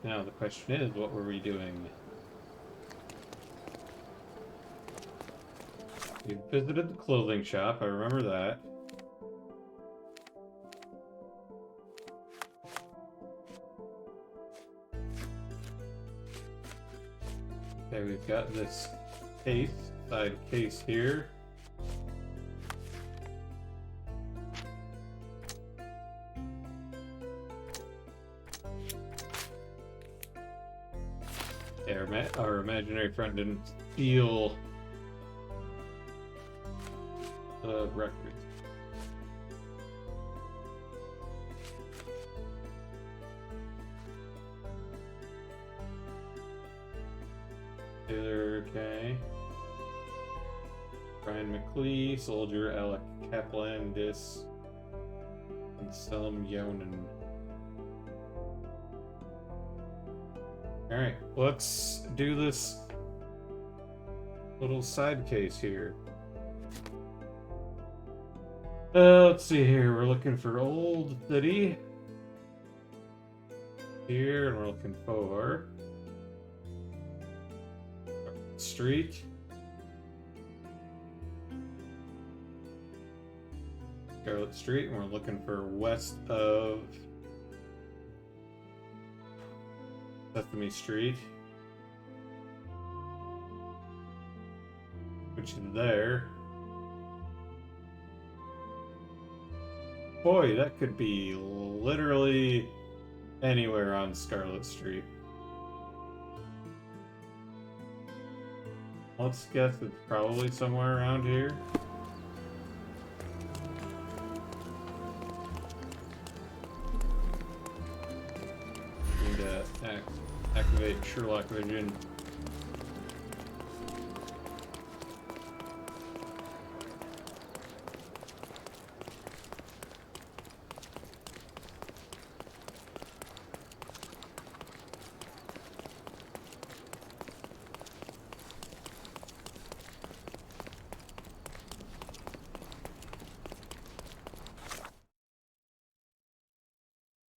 Now the question is, what were we doing? We visited the clothing shop, I remember that. Okay, we've got this case, side case here. Yeah, our imaginary friend didn't steal the records. Taylor, okay. Brian McLee, Soldier, Alec Kaplan, Dis, and Selm Yonan. Alright, let's do this little side case here. Let's see here, we're looking for Old City. Here, and we're looking for Street. Scarlet Street, and we're looking for west of Sesame Street, which is there. Boy, that could be literally anywhere on Scarlet Street. Let's guess it's probably somewhere around here. Need to activate Sherlock vision.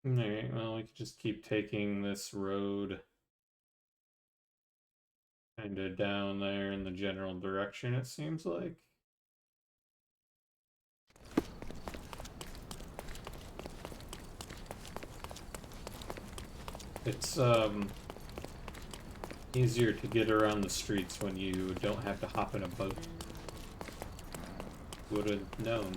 Alright, well, we could just keep taking this road kind of down there in the general direction, it seems like. It's easier to get around the streets when you don't have to hop in a boat. Would have known.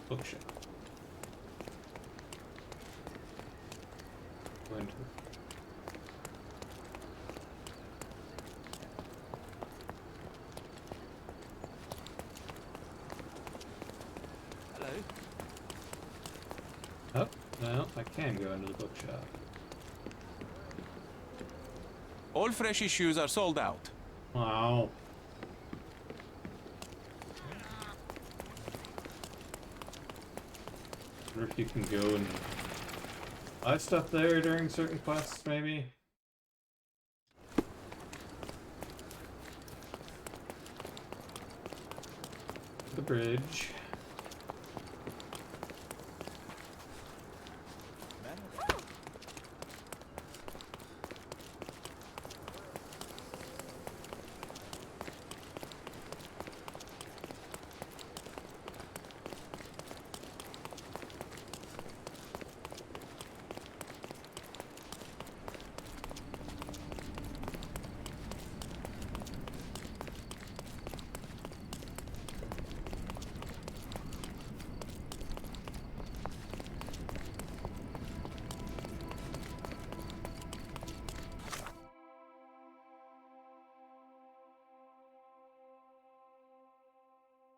Bookshop. Winter. Hello. Oh, well, I can go into the bookshop. All fresh issues are sold out. Wow. I wonder if you can go and buy stuff there during certain quests, maybe? The bridge.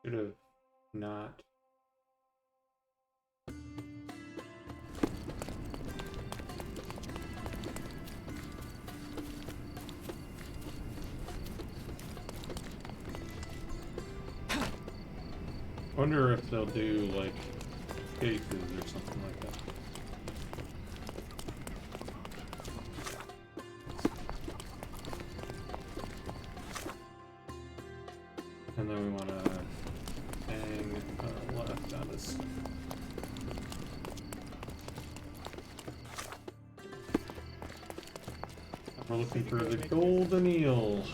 Should have not. wonder if they'll do, like, cases or something like that. And then we want to hang left on this. We're looking for the golden eel.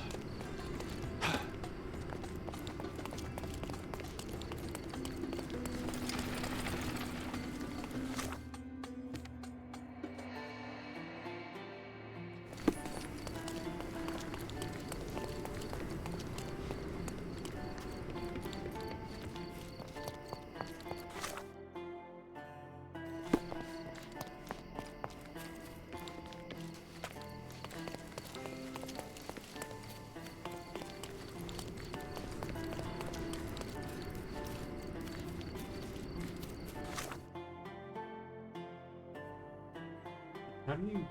How do you...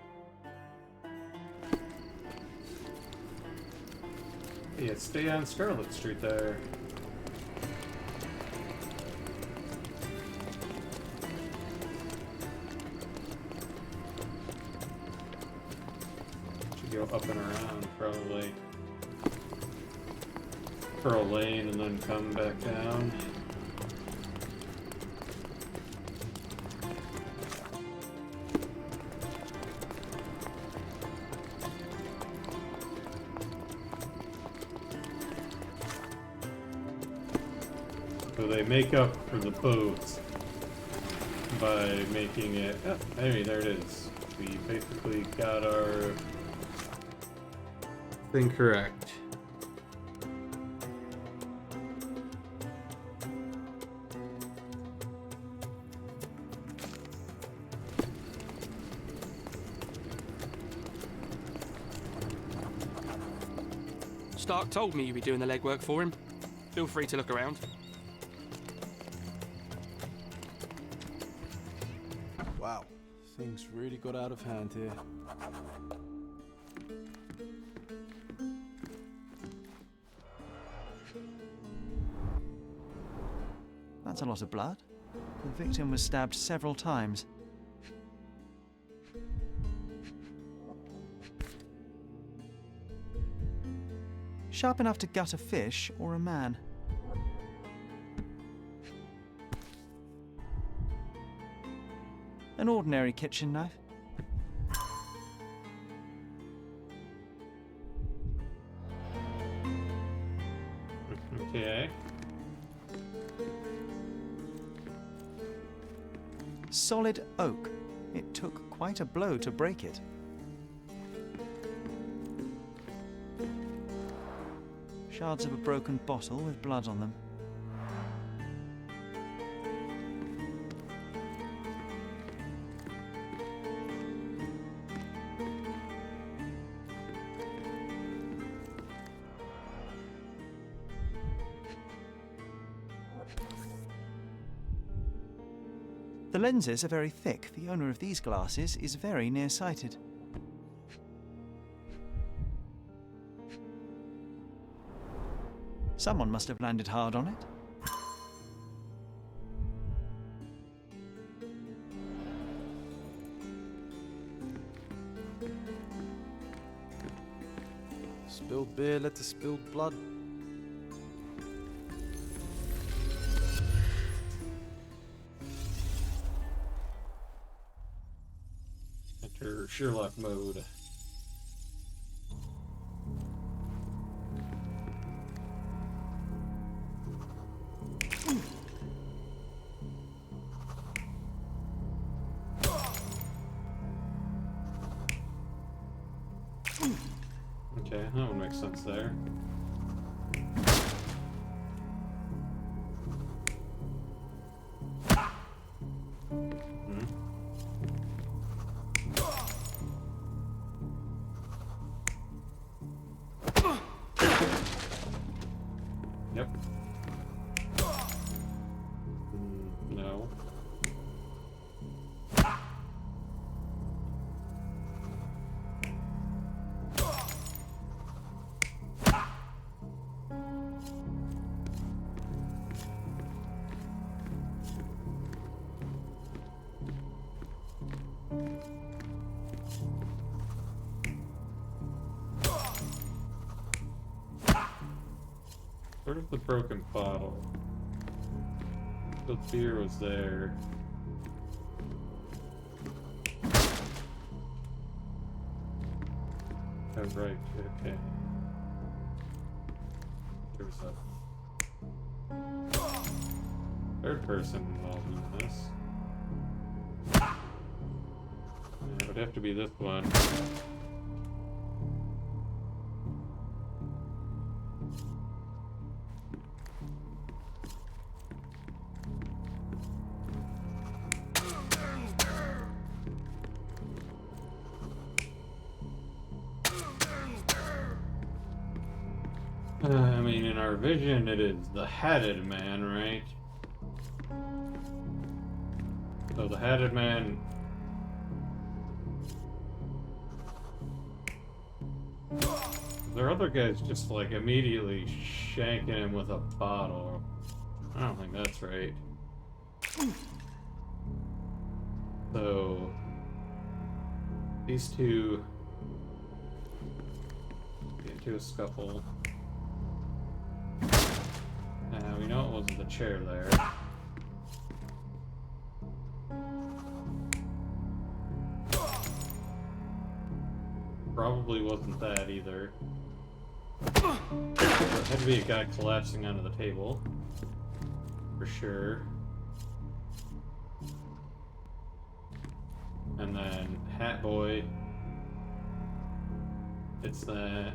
Yeah, stay on Scarlet Street there. Should go up and around, probably. Pearl Lane and then come back down. So they make up for the boats by making it... Oh, hey, there it is. We basically got our thing correct. Stark told me you'd be doing the legwork for him. Feel free to look around. Wow, things really got out of hand here. That's a lot of blood. The victim was stabbed several times. Sharp enough to gut a fish or a man. An ordinary kitchen knife. Okay. Solid oak. It took quite a blow to break it. Shards of a broken bottle with blood on them. The lenses are very thick. The owner of these glasses is very nearsighted. Someone must have landed hard on it. Spilled beer led to spilled blood. Enter Sherlock mode. Okay, that would make sense there. Yep. No. Where's the broken bottle? The beer was there. Oh, right, okay. There's a third person involved in this. Yeah, it would have to be this one. I mean, in our vision, it is the Hatted Man, right? So the Hatted Man... There are other guys just, like, immediately shanking him with a bottle. I don't think that's right. So... These two... get into a scuffle. We know it wasn't the chair there. Probably wasn't that either. There had to be a guy collapsing onto the table. For sure. And then Hat Boy. It's that.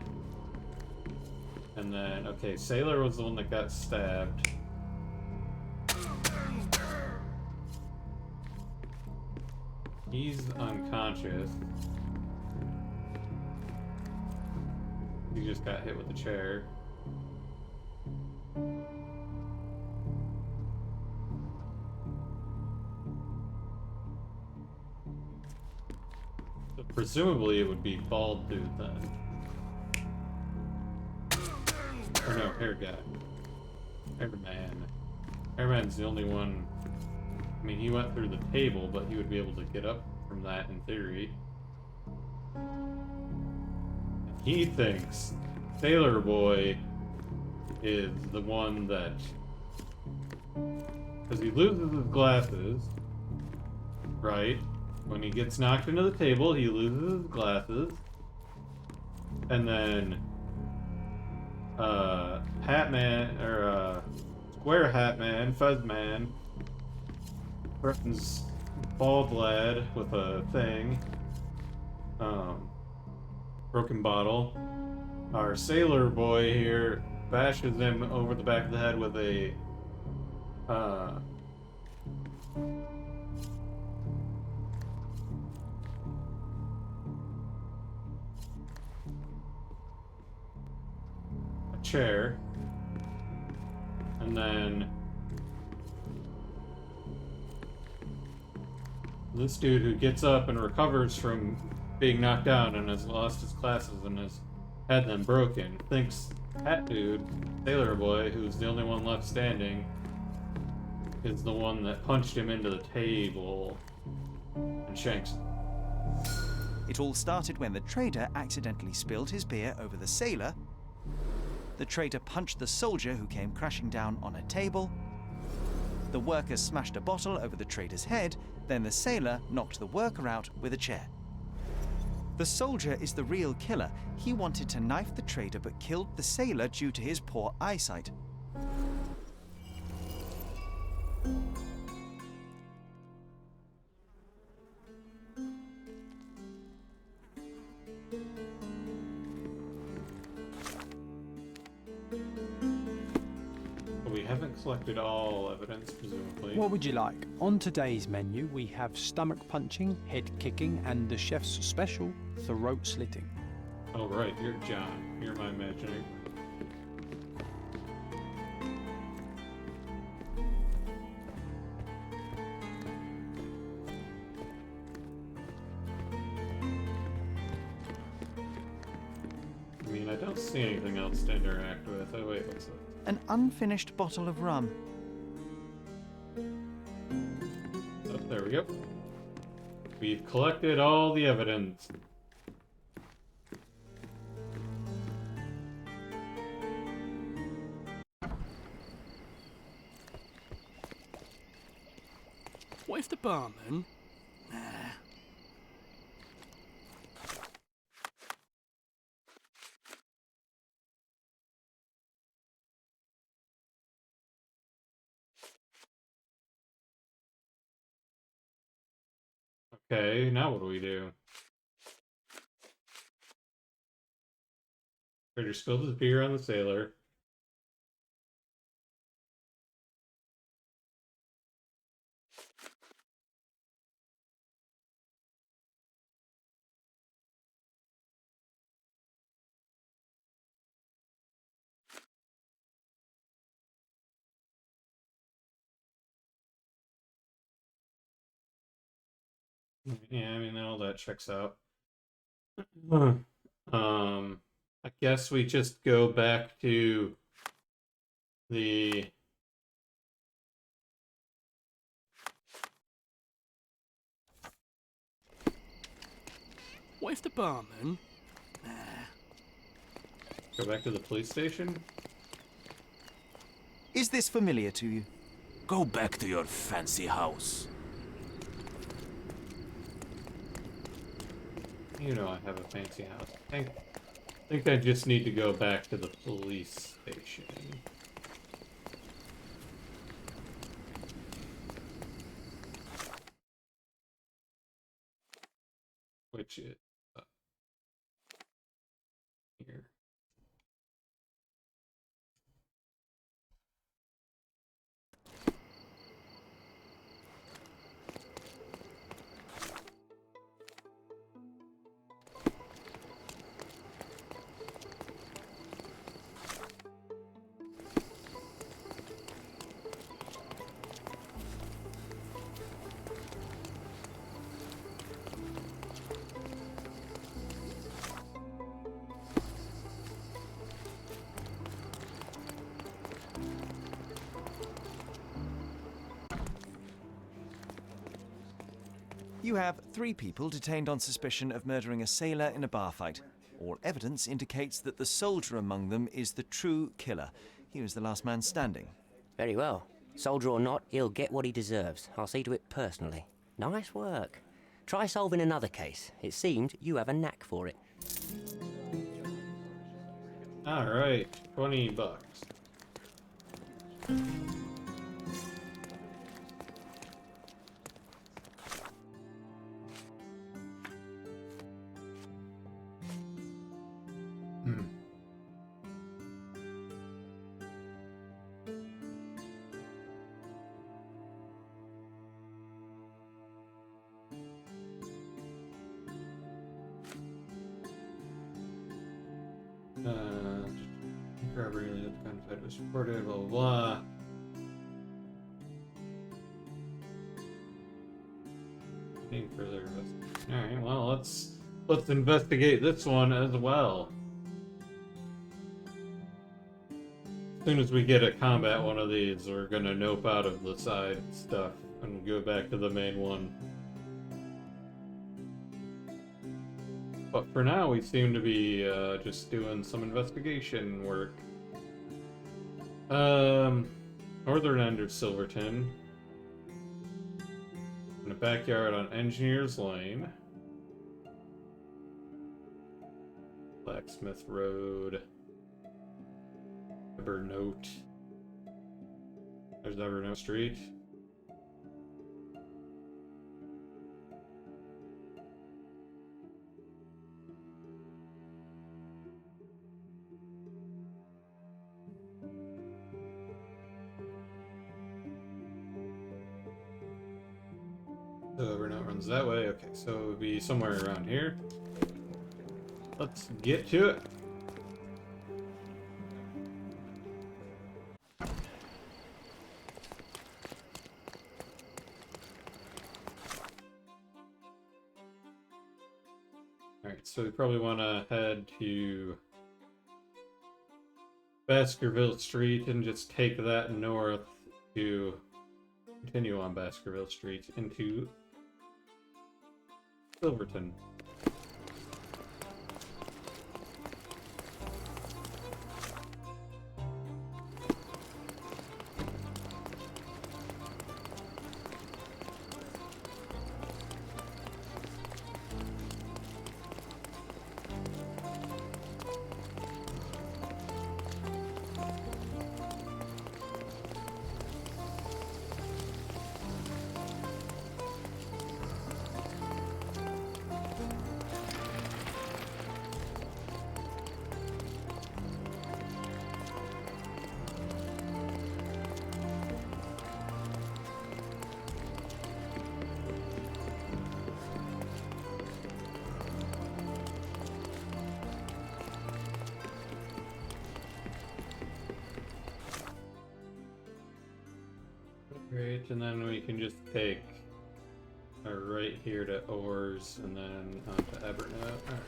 And then, okay, Sailor was the one that got stabbed. He's unconscious. He just got hit with the chair. So presumably it would be Bald Dude then. Or no, Hair Guy. Hairman. Hairman's the only one... I mean, he went through the table, but he would be able to get up from that in theory. He thinks Sailor Boy is the one that... Because he loses his glasses, right? When he gets knocked into the table, he loses his glasses. And then... Hat Man, or, Square Hat Man, Fuzz Man, threatens Bald Lad with a thing. Broken bottle. Our Sailor Boy here bashes him over the back of the head with a, chair, and then this dude who gets up and recovers from being knocked down and has lost his glasses and has had them broken thinks that dude, Sailor Boy, who's the only one left standing, is the one that punched him into the table and shanks him. It all started when the trader accidentally spilled his beer over the sailor. The trader punched the soldier who came crashing down on a table. The worker smashed a bottle over the trader's head, then the sailor knocked the worker out with a chair. The soldier is the real killer. He wanted to knife the trader but killed the sailor due to his poor eyesight. We haven't collected all evidence, presumably. What would you like? On today's menu, we have stomach punching, head kicking, and the chef's special, throat slitting. Oh, right, you're John. You're my imagining. I mean, I don't see anything else to interact with. Oh, wait, what's that? An unfinished bottle of rum. Oh, there we go. We've collected all the evidence. barman? Okay, now what do we do? Trader spilled his beer on the sailor. Yeah, I mean, all that checks out. I guess we just go back to the What if the barman? go back to the police station. Is this familiar to you? Go back to your fancy house. You know I have a fancy house. I think I just need to go back to the police station. Which is here. You have 3 people detained on suspicion of murdering a sailor in a bar fight. All evidence indicates that the soldier among them is the true killer. He was the last man standing. Very well. Soldier or not, he'll get what he deserves. I'll see to it personally. Nice work. Try solving another case. It seems you have a knack for it. Alright, $20. Robbery related to gunfight was reported, blah blah blah. Anything further investigation. Alright, well let's investigate this one as well. As soon as we get a combat one of these, we're gonna nope out of the side stuff and go back to the main one. But for now, we seem to be just doing some investigation work. Northern end of Silverton. In a backyard on Engineers Lane. Blacksmith Road. Evernote. There's Evernote Street. So Evernote runs that way. Okay, so it would be somewhere around here. Let's get to it. Alright, so we probably want to head to Baskerville Street and just take that north to continue on Baskerville Street into Silverton. Alright, and then we can just take right here to Ores and then on to Evernote. Alright.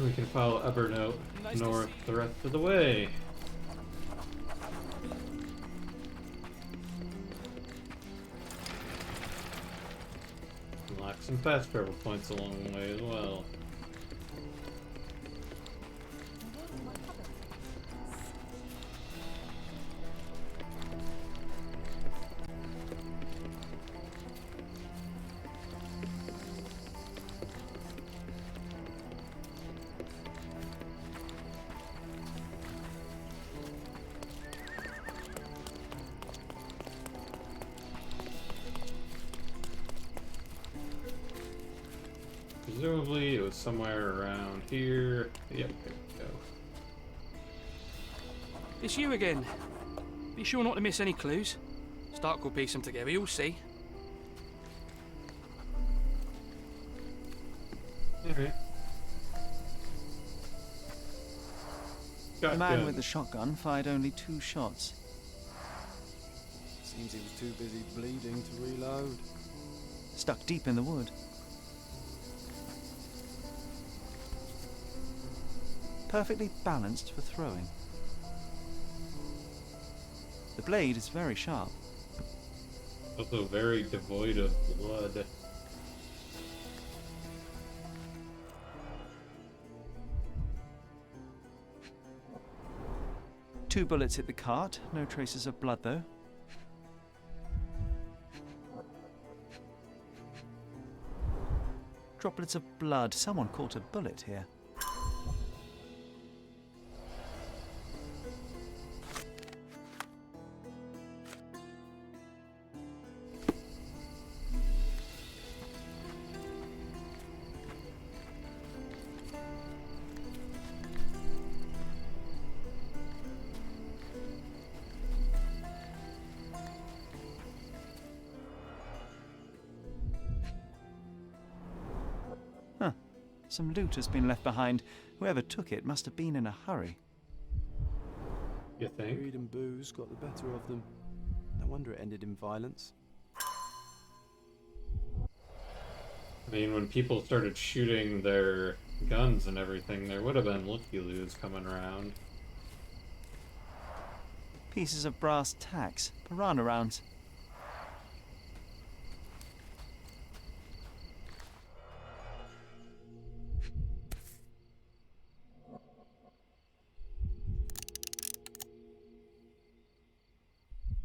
We can follow Evernote Nice to north see the rest of the way. Unlock some fast travel points along the way as well. Presumably it was somewhere around here. Yep, there we go. It's you again. Be sure not to miss any clues. Stark will piece them together, you'll see. Alright. The man with the shotgun fired only 2 shots. Seems he was too busy bleeding to reload. Stuck deep in the wood. Perfectly balanced for throwing. The blade is very sharp. Also very devoid of blood. Two bullets hit the cart, no traces of blood though. Droplets of blood, someone caught a bullet here. Some loot has been left behind. Whoever took it must have been in a hurry. You think? Greed and booze got the better of them. No wonder it ended in violence. I mean, when people started shooting their guns and everything, there would have been looky-loos coming around. Pieces of brass tacks, piranha rounds.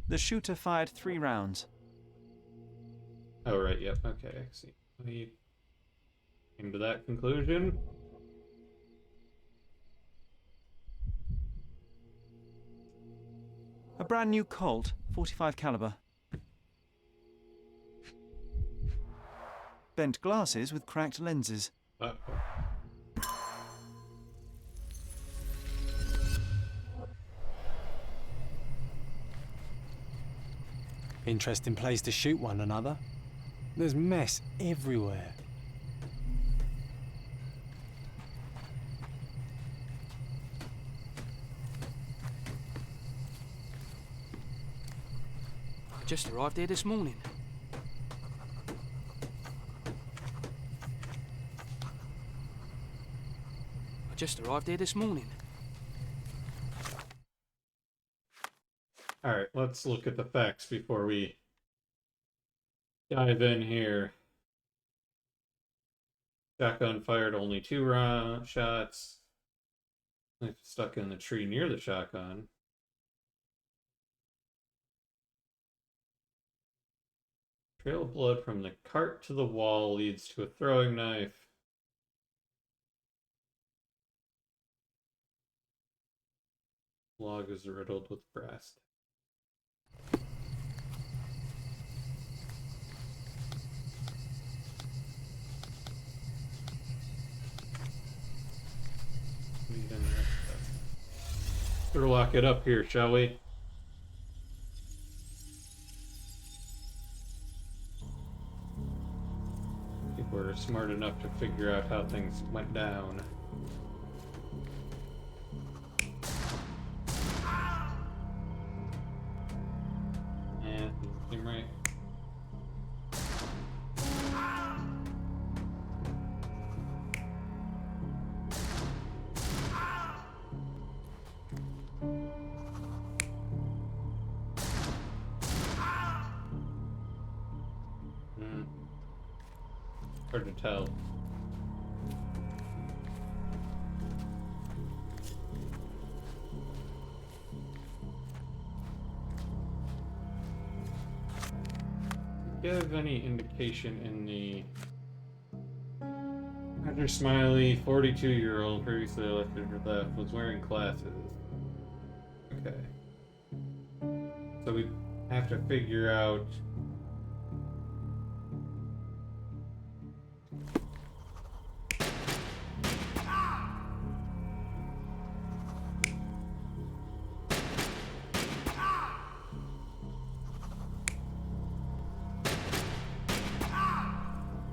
The shooter fired 3 rounds. Oh, right, yep, okay, I see. We came to that conclusion. A brand new Colt, 45 caliber. Bent glasses with cracked lenses. Uh-oh. Interesting place to shoot one another. There's mess everywhere. I just arrived here this morning. Alright, let's look at the facts before we dive in here. Shotgun fired only 2 shots. Knife stuck in the tree near the shotgun. Trail of blood from the cart to the wall leads to a throwing knife. Log is riddled with brass. Better lock it up here, shall we? I think we're smart enough to figure out how things went down. Hard to tell. Give any indication in the Roger Smiley, 42-year-old, previously elected for theft, was wearing glasses. Okay. So we have to figure out.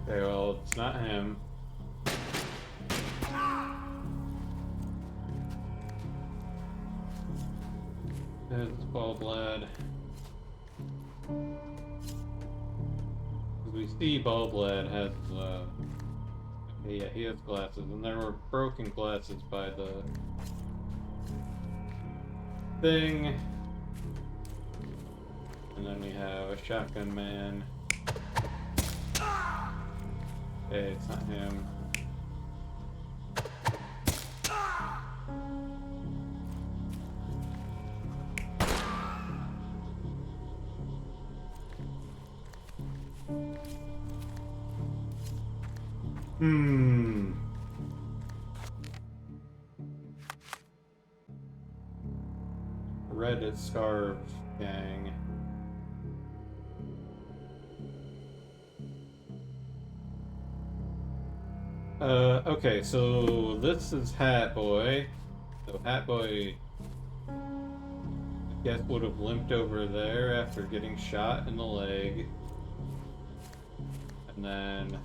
Okay, well, it's not him. It's Bald Lad. We see Bald Lad has, yeah, he has glasses, and there were broken glasses by the thing. And then we have a shotgun man. Okay, it's not him. Red Scarf Gang. Okay, so this is Hat Boy. So Hat Boy, I guess, would have limped over there after getting shot in the leg. And then...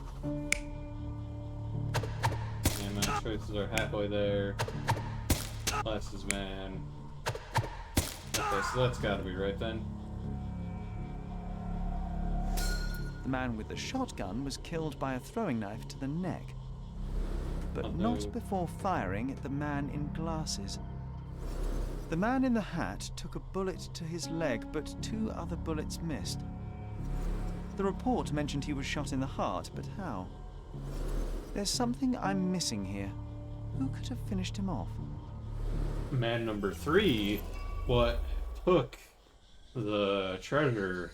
and my choices are Hat Boy there. Glasses Man. Okay, so that's gotta be right then. The man with the shotgun was killed by a throwing knife to the neck, but not before firing at the man in glasses. The man in the hat took a bullet to his leg, but 2 other bullets missed. The report mentioned he was shot in the heart, but how? There's something I'm missing here. Who could have finished him off? Man number 3, what took the treasure?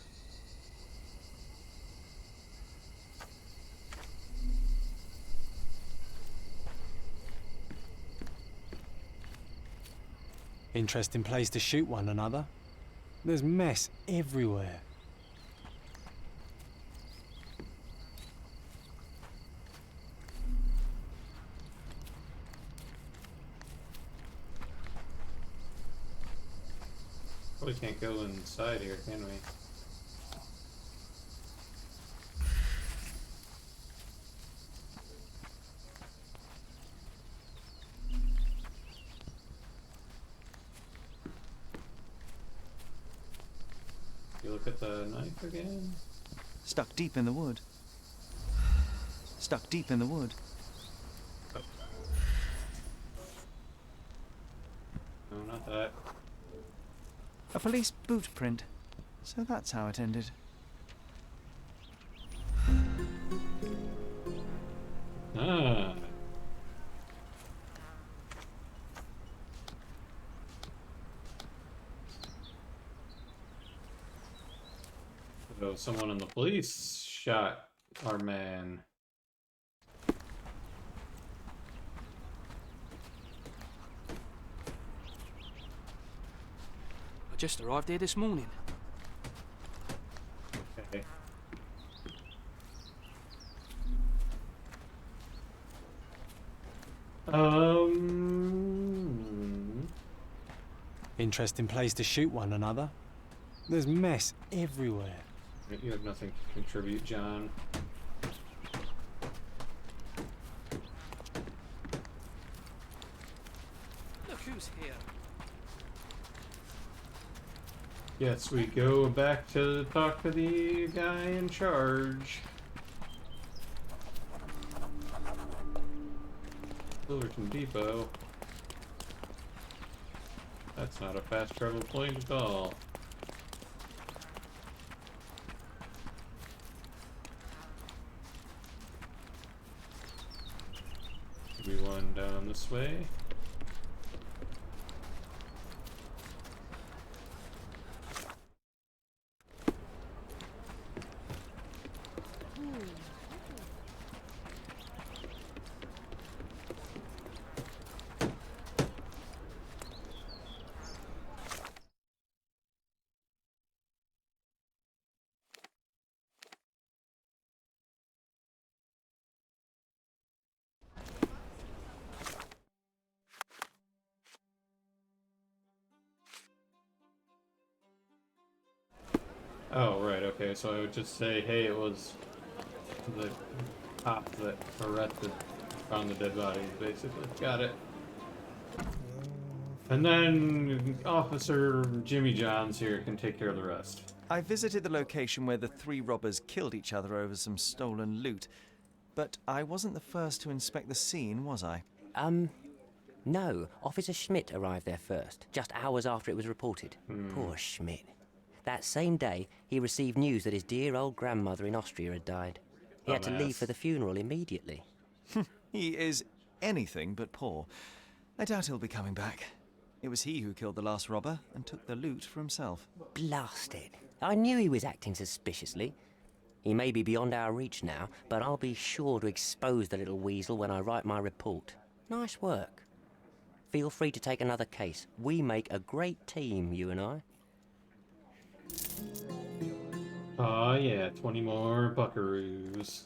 Interesting place to shoot one another. There's mess everywhere. We can't go inside here, can we? You look at the knife again? Stuck deep in the wood. Stuck deep in the wood. Oh. No, not that. A police boot print. So that's how it ended. Ah. So someone in the police shot our man. I just arrived here this morning. Okay. Interesting place to shoot one another. There's mess everywhere. You have nothing to contribute, John. Look who's here. Yes, we go back to talk to the guy in charge. Silverton Depot. That's not a fast travel point at all. to be one down this way. Oh, right, okay, so I would just say, hey, it was the cop that arrested, found the dead bodies, basically. Got it. And then Officer Jimmy Johns here can take care of the rest. I visited the location where the three robbers killed each other over some stolen loot, but I wasn't the first to inspect the scene, was I? No. Officer Schmidt arrived there first, just hours after it was reported. Poor Schmidt. That same day, he received news that his dear old grandmother in Austria had died. He had to leave for the funeral immediately. He is anything but poor. I doubt he'll be coming back. It was he who killed the last robber and took the loot for himself. Blast it. I knew he was acting suspiciously. He may be beyond our reach now, but I'll be sure to expose the little weasel when I write my report. Nice work. Feel free to take another case. We make a great team, you and I. Oh yeah, 20 more buckaroos.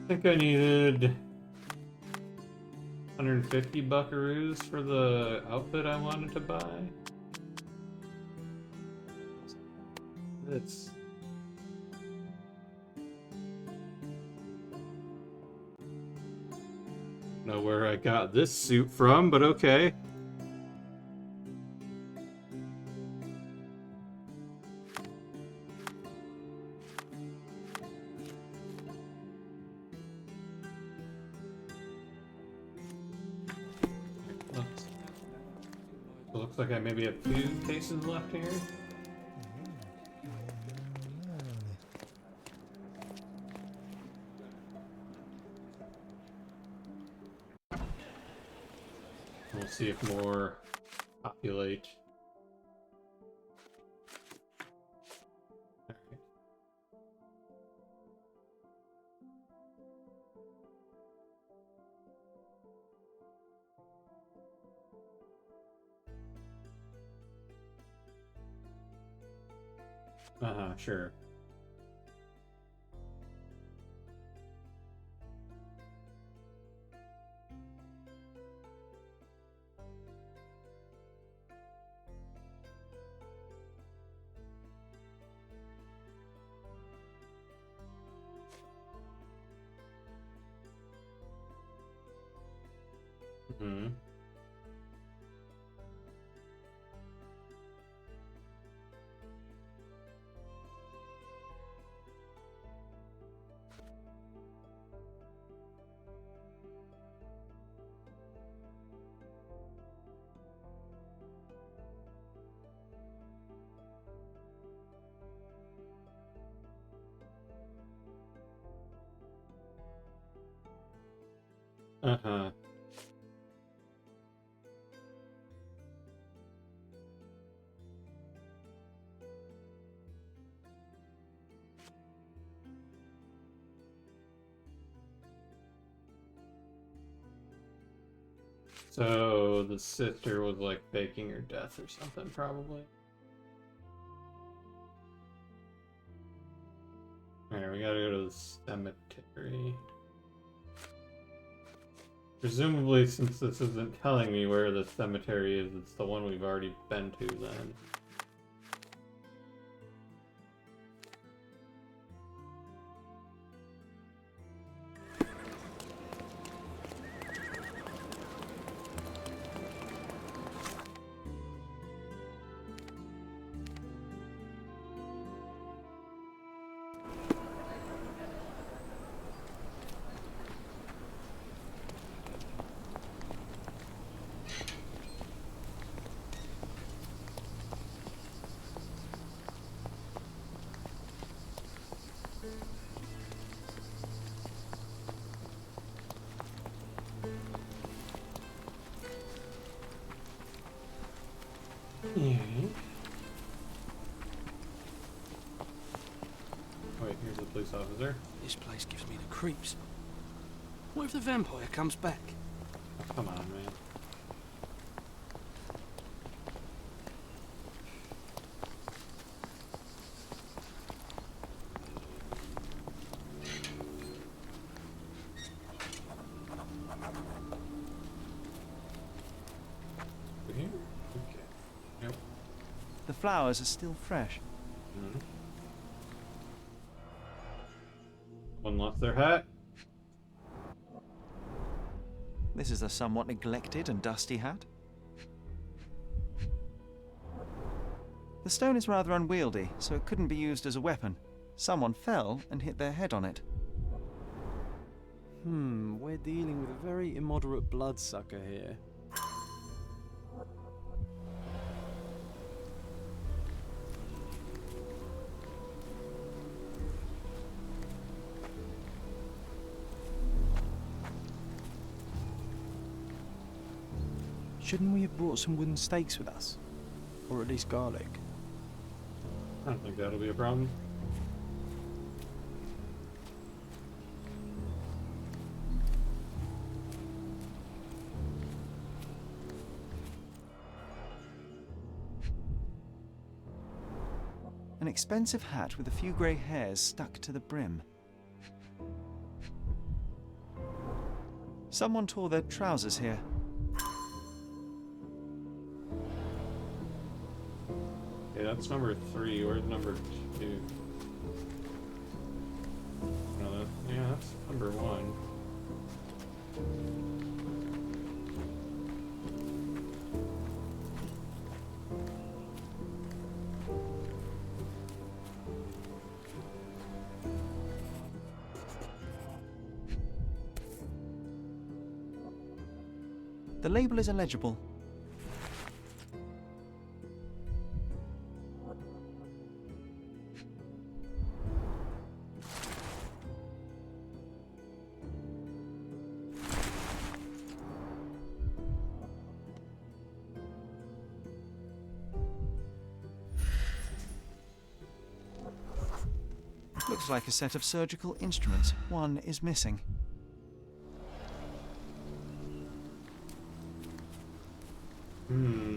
I think I needed 150 buckaroos for the outfit I wanted to buy. It's... know where I got this suit from, but okay. Looks like I maybe have 2 cases left here. We'll see if more populate. Sure. Mm-hmm. Uh-huh. So the sister was like faking her death or something, probably. Alright, we gotta go to the cemetery. Presumably, since this isn't telling me where the cemetery is, it's the one we've already been to then. Here's the police officer. This place gives me the creeps. What if the vampire comes back? Oh, come on, man. Over here? Okay. Nope. The flowers are still fresh. Mhm. One lost their hat. This is a somewhat neglected and dusty hat. The stone is rather unwieldy, so it couldn't be used as a weapon. Someone fell and hit their head on it. We're dealing with a very immoderate bloodsucker here. Shouldn't we have brought some wooden stakes with us? Or at least garlic? I don't think that'll be a problem. An expensive hat with a few grey hairs stuck to the brim. Someone tore their trousers here. Okay, that's number 3. Where's number 2? No, yeah, that's number 1. The label is illegible. Looks like a set of surgical instruments. One is missing.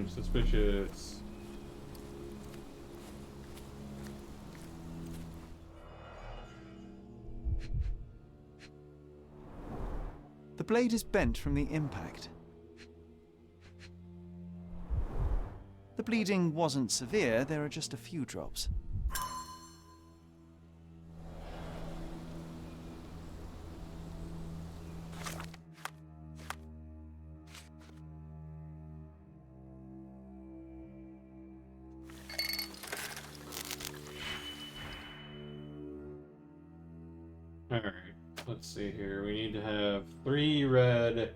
Suspicious. The blade is bent from the impact. The bleeding wasn't severe, there are just a few drops. Alright, let's see here. We need to have 3 red,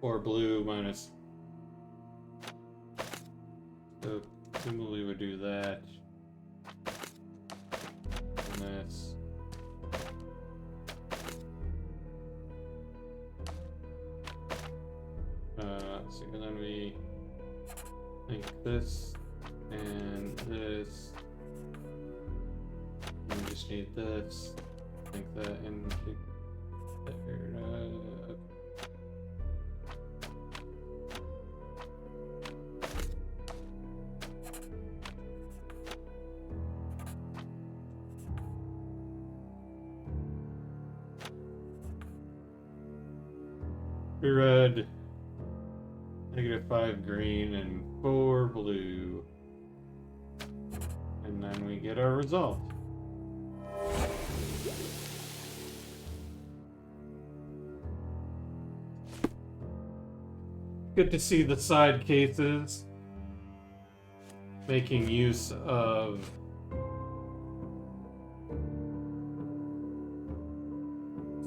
4 blue minus. So presumably would do that. And this. Let's see, and then we think this and this. We just need this. Think that and there. Red, -5 green, and 4 blue. And then we get our result. Good to see the side cases making use of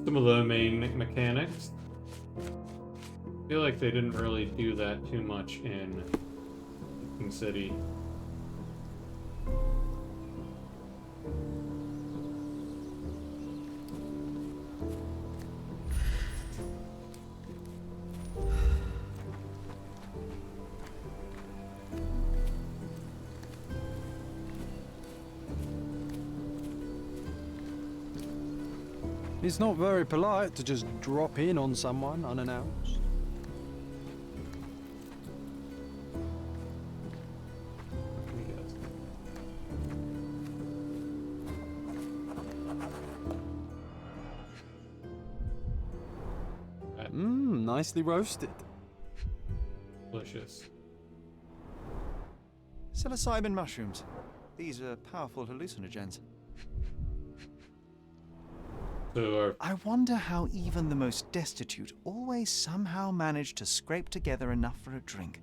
some of the main mechanics. I feel like they didn't really do that too much in King City. It's not very polite to just drop in on someone unannounced. Nicely roasted. Delicious. Psilocybin mushrooms. These are powerful hallucinogens. So I wonder how even the most destitute always somehow manage to scrape together enough for a drink.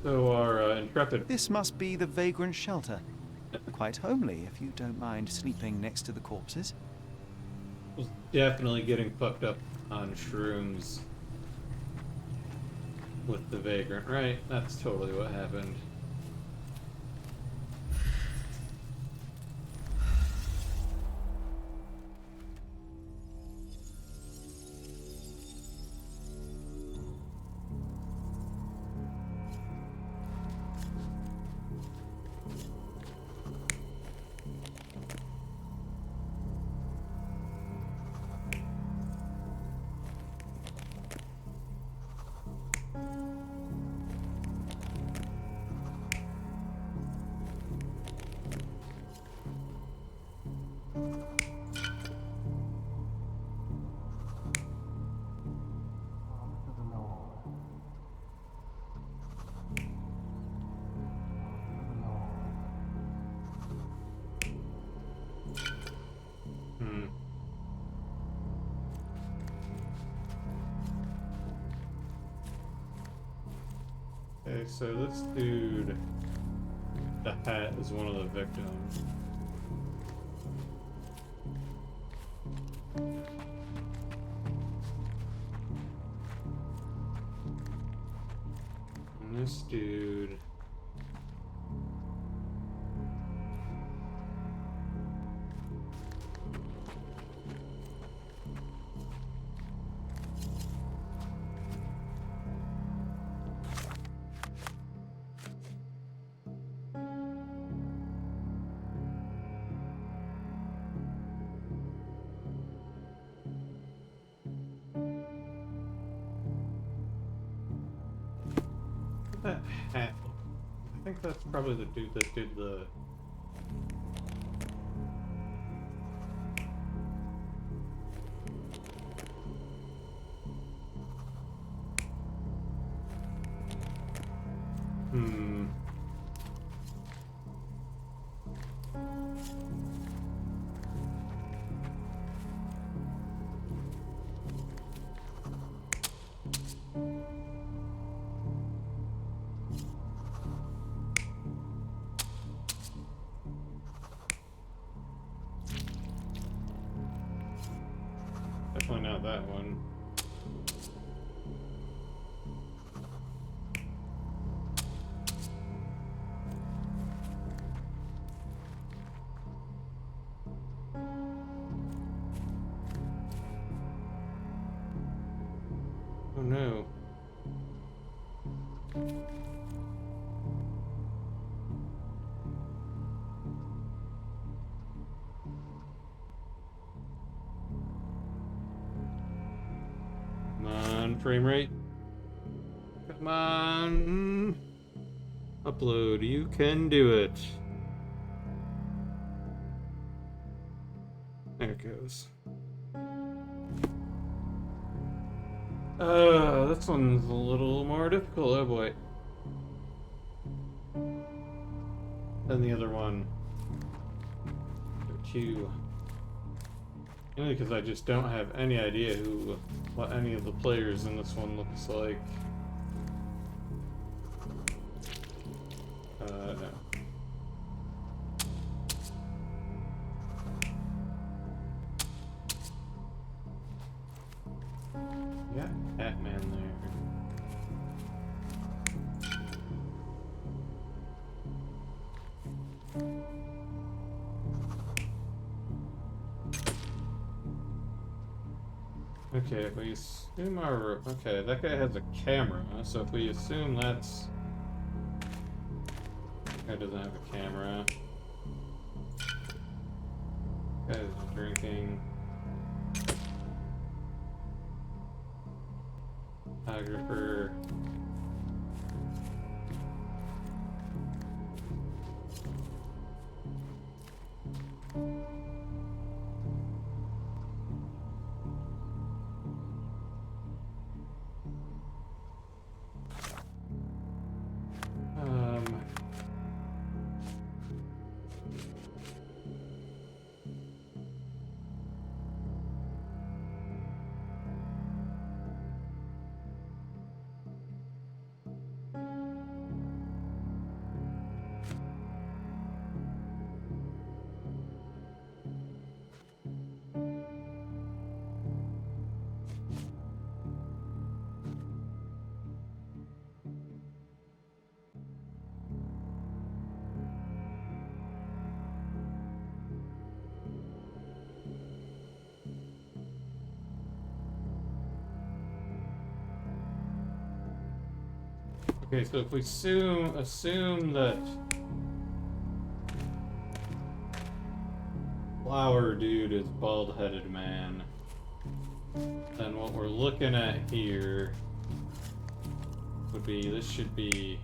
our intrepid This must be the vagrant shelter. Quite homely, if you don't mind sleeping next to the corpses. was definitely getting fucked up on shrooms with the vagrant, right? That's totally what happened. Okay, so this dude, the hat, is one of the victims. And this dude... that hat. I think that's probably the dude that did the... Definitely not that one. Oh no. Come on, frame rate. Come on. Upload. You can do it. There it goes. This one's a little more difficult, oh boy. Than the other one. Two. Only because I just don't have any idea what any of the players in this one looks like. No. Yeah, Batman there. Okay, if we assume our... Okay, that guy has a camera, so if we assume that's... That guy doesn't have a camera. Guy's drinking. Photographer. Okay, so if we assume that Flower Dude is bald-headed man, then what we're looking at here would be, this should be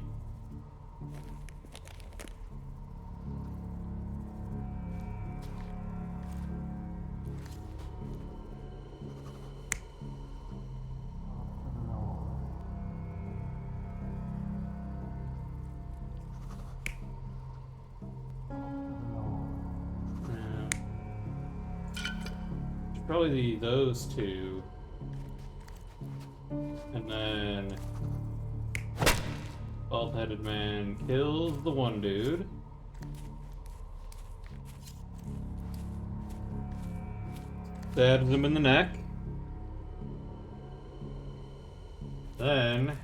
probably those two, and then bald-headed man kills the one dude. Stabs him in the neck. Then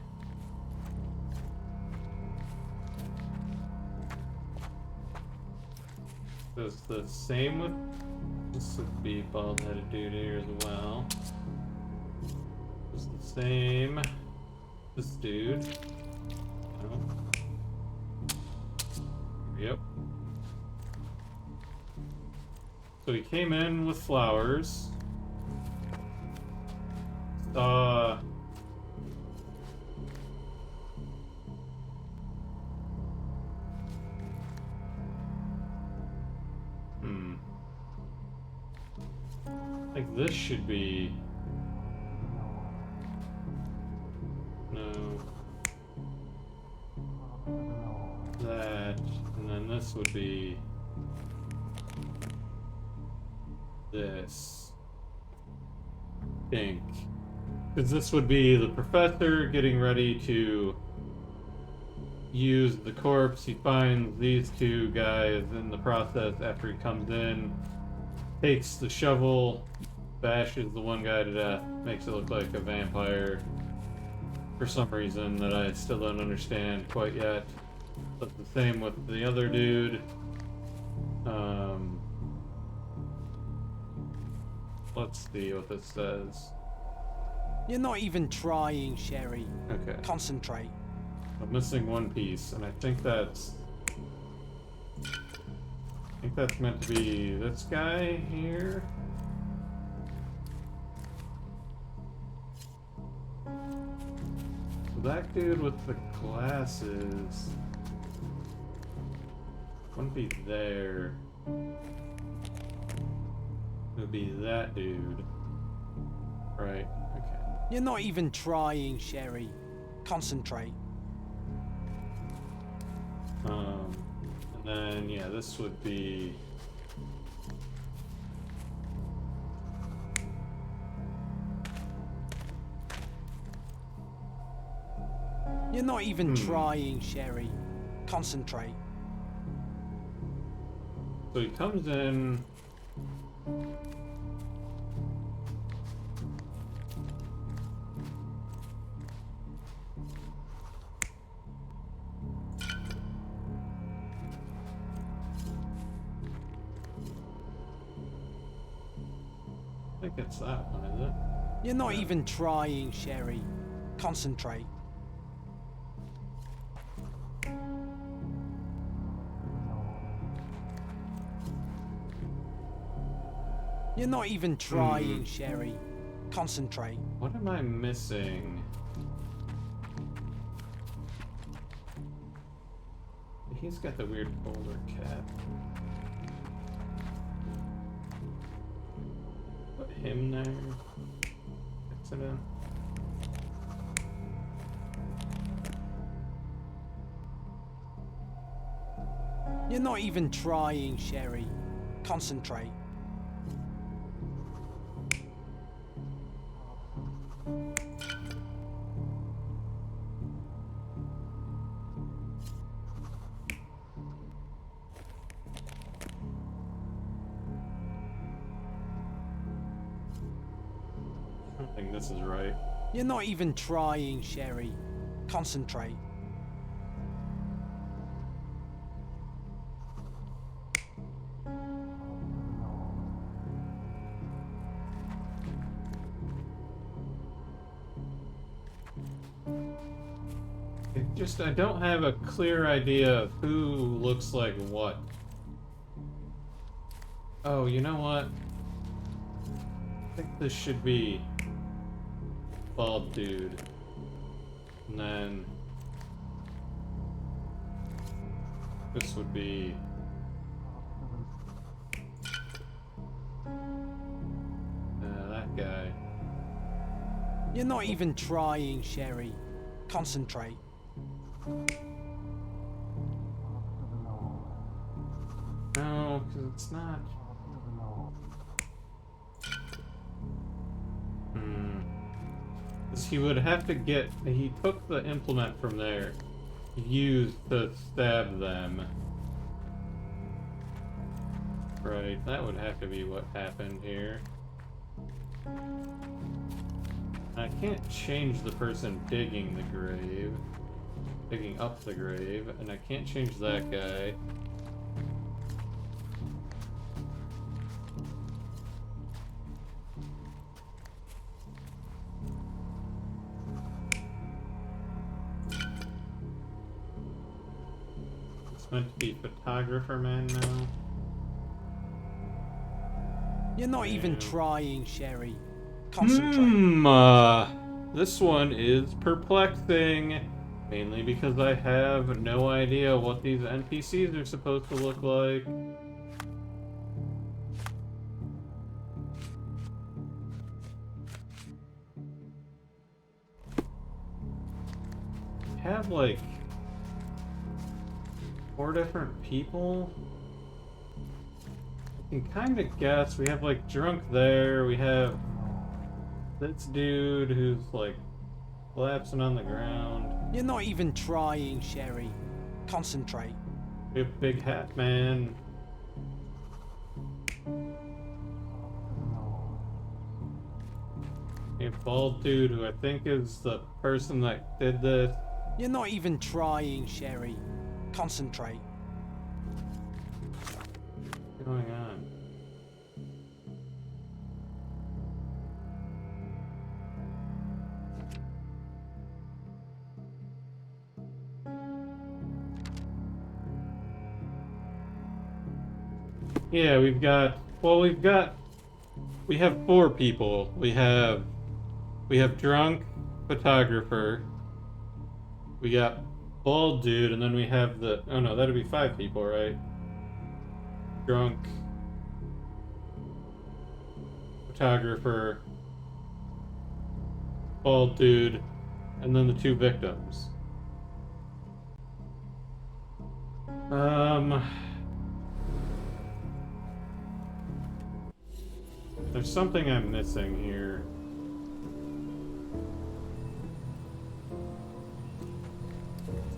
does the same with, this would be bald-headed dude here as well. Does the same, this dude. No. Yep. So he came in with flowers. Saw like this should be no that, and then this would be this, I think, because this would be the professor getting ready to use the corpse. He finds these two guys in the process after he comes in, takes the shovel, bashes the one guy to death, makes it look like a vampire for some reason that I still don't understand quite yet. But the same with the other dude. Let's see what this says. You're not even trying, Sherry. Okay. Concentrate. I'm missing one piece, and I think that's meant to be this guy here. So that dude with the glasses wouldn't be there. It would be that dude. Right, okay. You're not even trying, Sherry. Concentrate. And then, yeah, this would be... You're not even trying, Sherry. Concentrate. So he comes in... I think it's that one, is it? You're not even trying, Sherry. Concentrate. You're not even trying, Sherry. Concentrate. What am I missing? He's got the weird bowler cap. Put him there. Fix it in. You're not even trying, Sherry. Concentrate. I don't think this is right. You're not even trying, Sherry. Concentrate. I don't have a clear idea of who looks like what. Oh, you know what? I think this should be bald dude. And then this would be that guy. You're not even trying, Sherry. Concentrate. No, because it's not. Because he would have to get. He took the implement from there, used to stab them. Right, that would have to be what happened here. I can't change the person digging the grave. Digging up the grave, and I can't change that guy. It's meant to be photographer man now. You're not even trying, Sherry. Concentrate. This one is perplexing. Mainly because I have no idea what these NPCs are supposed to look like. We have like 4 different people. I can kind of guess. We have like drunk there. We have this dude who's like collapsing on the ground. You're not even trying, Sherry. Concentrate. We have Big Hat Man. A bald dude who I think is the person that did this. You're not even trying, Sherry. Concentrate. What's going on? Yeah, we have 4 people. We have drunk photographer. We got bald dude, and then we have the, oh no, that'd be 5 people, right? Drunk photographer, bald dude, and then the 2 victims. There's something I'm missing here.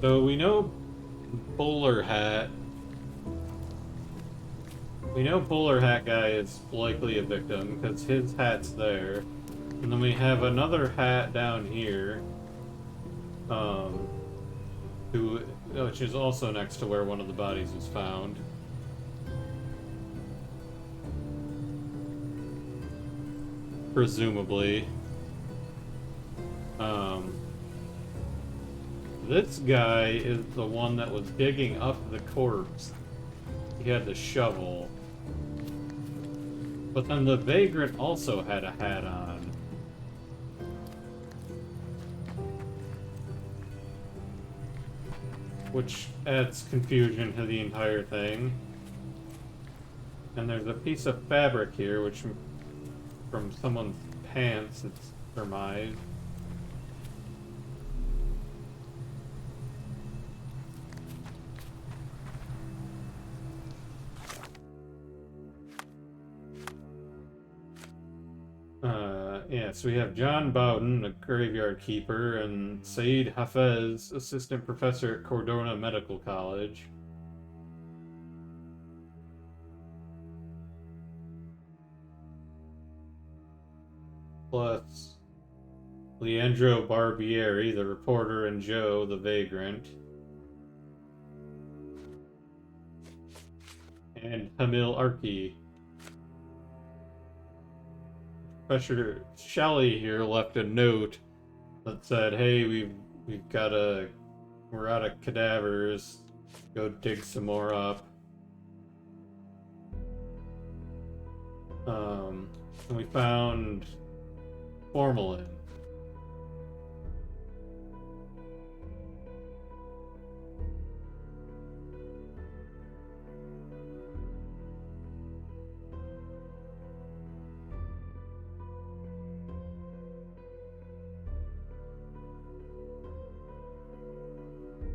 So we know bowler hat. We know bowler hat guy is likely a victim because his hat's there. And then we have another hat down here. Which is also next to where one of the bodies was found. Presumably. This guy is the one that was digging up the corpse. He had the shovel. But then the vagrant also had a hat on. Which adds confusion to the entire thing. And there's a piece of fabric here, which from someone's pants, it's surmised. Yeah, so we have John Bowden, a graveyard keeper, and Saeed Hafez, assistant professor at Cordona Medical College. Plus Leandro Barbieri, the reporter, and Joe, the vagrant. And Hamil Arki. Professor Shelley here left a note that said, "Hey, we're out of cadavers. Go dig some more up." And we found formalin.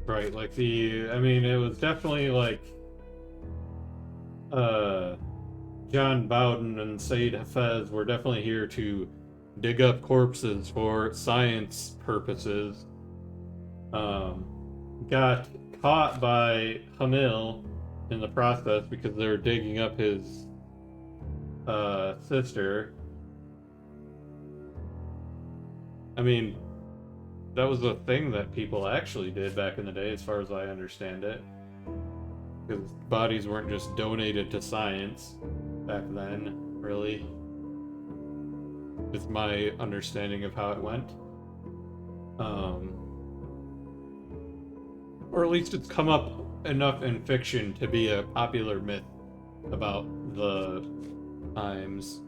Right, like it was definitely like, John Bowden and Saeed Hafez were definitely here to dig up corpses for science purposes. Got caught by Hamil in the process because they were digging up his, sister. That was a thing that people actually did back in the day, as far as I understand it. Because bodies weren't just donated to science back then, really. It's my understanding of how it went. Or at least it's come up enough in fiction to be a popular myth about the times.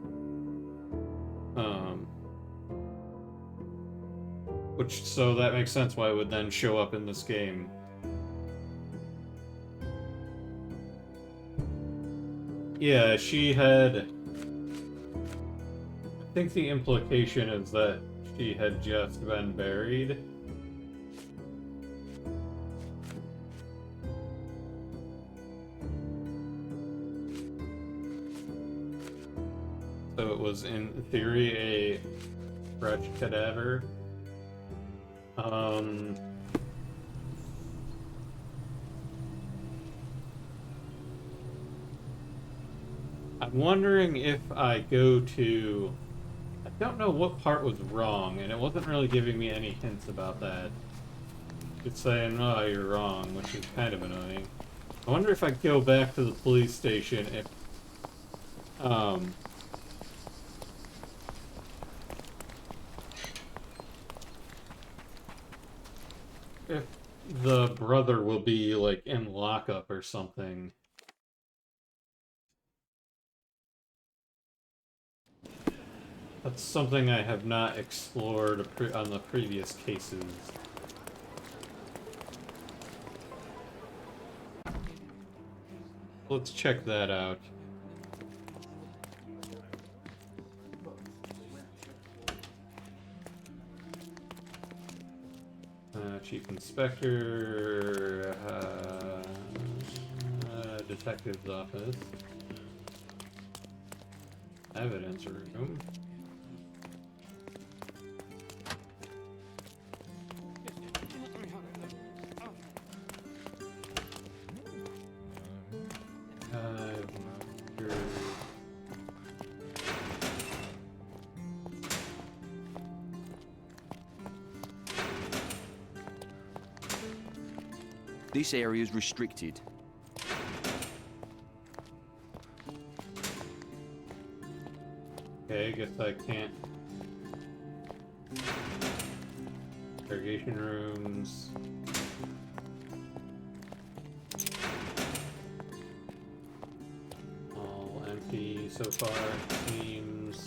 So that makes sense why it would then show up in this game. Yeah, she had... I think the implication is that she had just been buried. So it was, in theory, a fresh cadaver. I'm wondering if I go to... I don't know what part was wrong, and it wasn't really giving me any hints about that. It's saying, "Oh, you're wrong," which is kind of annoying. I wonder if I go back to the police station if the brother will be, like, in lockup or something. That's something I have not explored on the previous cases. Let's check that out. Chief Inspector, Detective's Office, Evidence Room. This area is restricted. Okay, I guess I can't. Interrogation rooms. All empty. so far, it seems.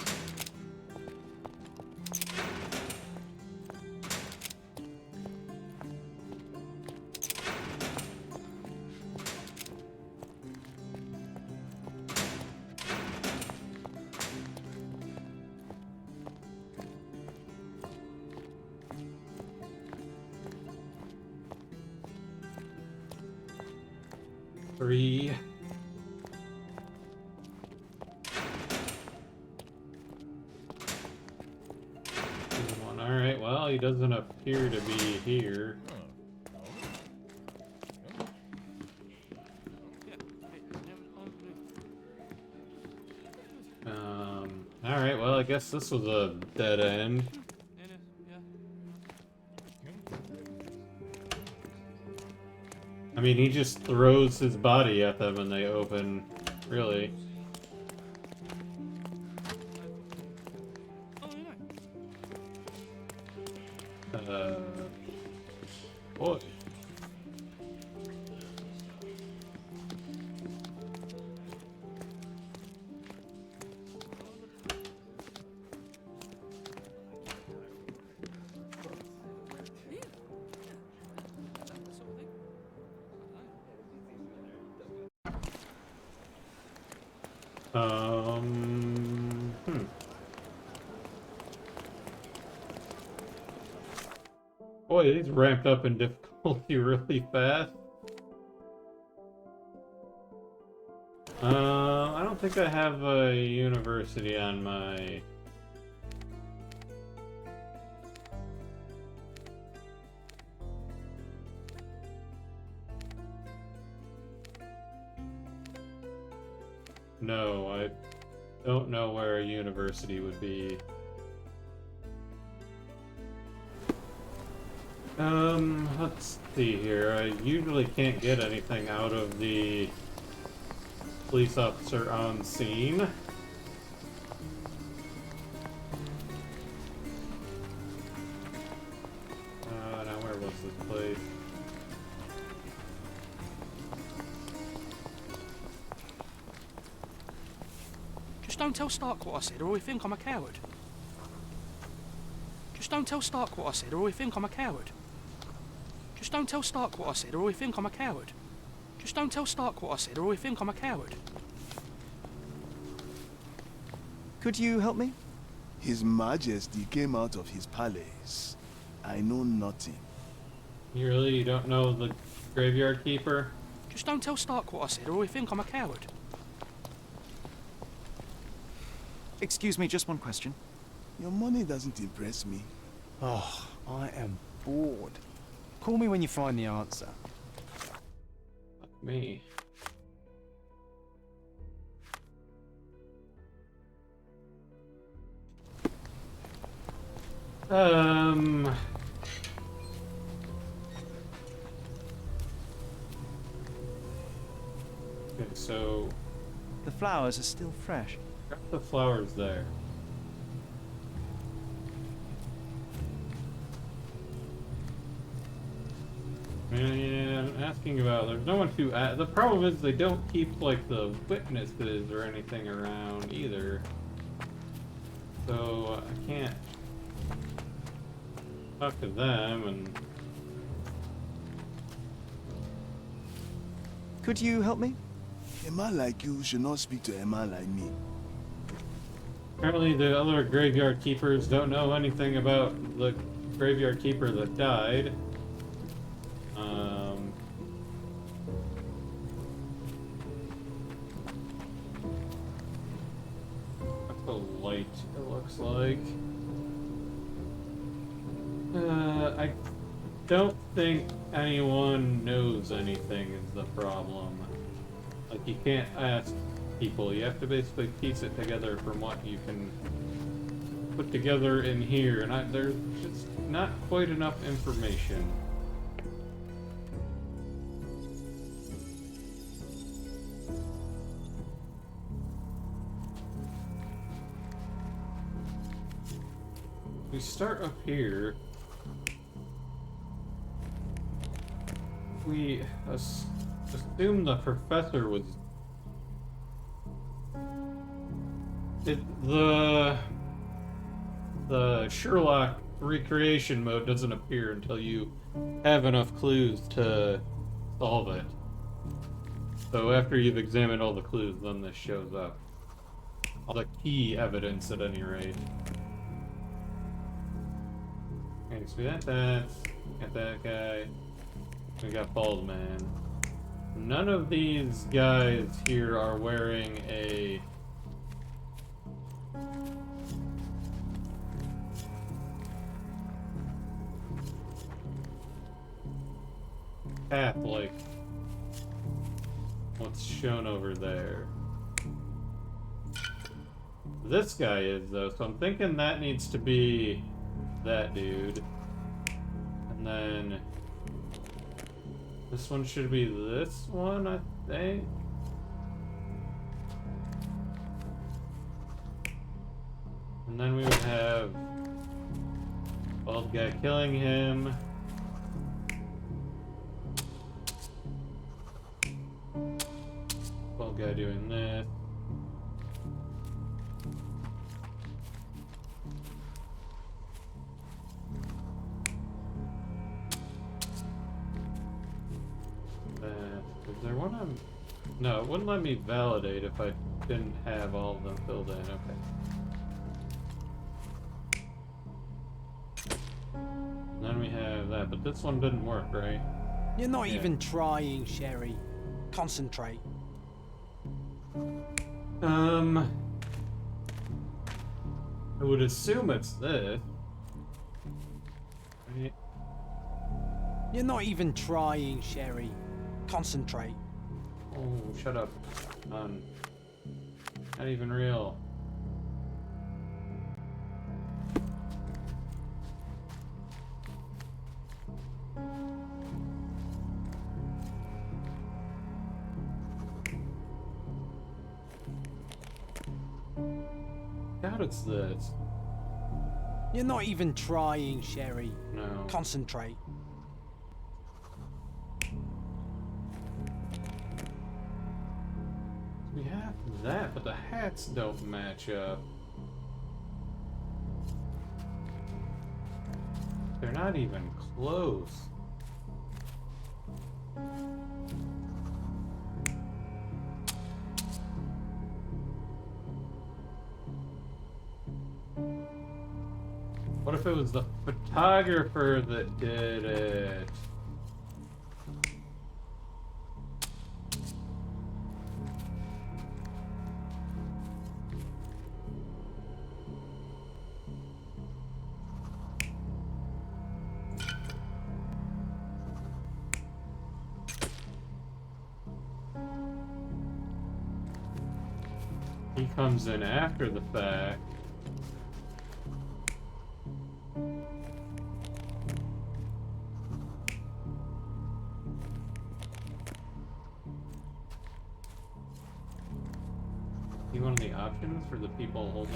Three. Alright, well, he doesn't appear to be here. Alright, well, I guess this was a dead end. I mean, he just throws his body at them and they open, really. Boy. Boy, he's ramped up in difficulty really fast. I don't think I have a university on my... No, I don't know where a university would be. Let's see here. I usually can't get anything out of the police officer on scene. Now where was this place? Just don't tell Stark what I said, or he'll think I'm a coward. Just don't tell Stark what I said, or he'll think I'm a coward. Just don't tell Stark what I said, or he'll think I'm a coward. Just don't tell Stark what I said, or he'll think I'm a coward. Could you help me? His Majesty came out of his palace. I know nothing. You don't know the graveyard keeper? Just don't tell Stark what I said, or he'll think I'm a coward. Excuse me, just one question. Your money doesn't impress me. Oh, I am bored. Call me when you find the answer. Fuck me. Okay, so... The flowers are still fresh. Got the flowers there. Yeah, I'm asking about. There's no one to. The problem is they don't keep like the witnesses or anything around either. So I can't talk to them and. Could you help me? A man like you should not speak to a man like me. Apparently the other graveyard keepers don't know anything about the graveyard keeper that died. That's a light, it looks like. I don't think anyone knows anything is the problem. Like, you can't ask people, you have to basically piece it together from what you can put together in here, and there's just not quite enough information. We start up here. We assume the professor was The Sherlock recreation mode doesn't appear until you have enough clues to solve it. So after you've examined all the clues, then this shows up. All the key evidence, at any rate. Okay, so we got that guy. We got Bald Man. None of these guys here are wearing a cap like what's shown over there. This guy is, though, so I'm thinking that needs to be that dude. And then this one should be this one, I think. And then we would have bald guy killing him. Bald guy doing this. Is there one I'm... No, it wouldn't let me validate if I didn't have all of them filled in. Okay. And then we have that, but this one didn't work, right? You're not Yeah. even trying, Sherry. Concentrate. I would assume it's this. Right? You're not even trying, Sherry. Concentrate. Oh, shut up. Not even real. God, it's this. You're not even trying, Sherry. No. Concentrate. We have that, but the hats don't match up. They're not even close. What if it was the photographer that did it? He comes in after the fact. See one of the options for the people holding?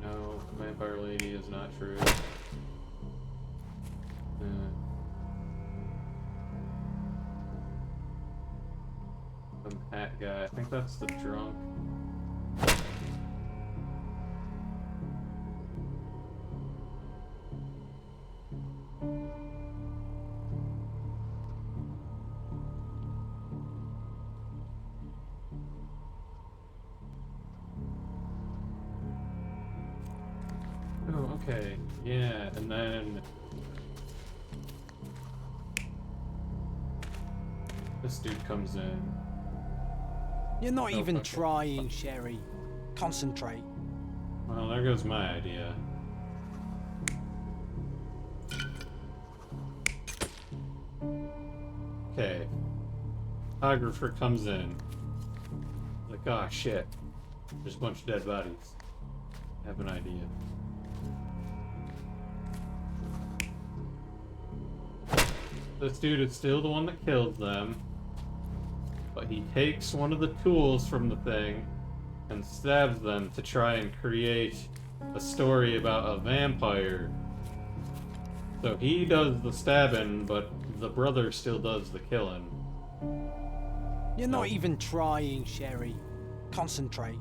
No, Vampire Lady is not true. Some hat guy. I think that's the drunk. Oh, okay. Yeah, and then this dude comes in. You're not even okay. trying, Sherry. Concentrate. Well, there goes my idea. Okay. Photographer comes in. Like, oh shit. There's a bunch of dead bodies. I have an idea. This dude is still the one that killed them. But he takes one of the tools from the thing and stabs them to try and create a story about a vampire. So he does the stabbing, but the brother still does the killing. You're not even trying, Sherry. Concentrate.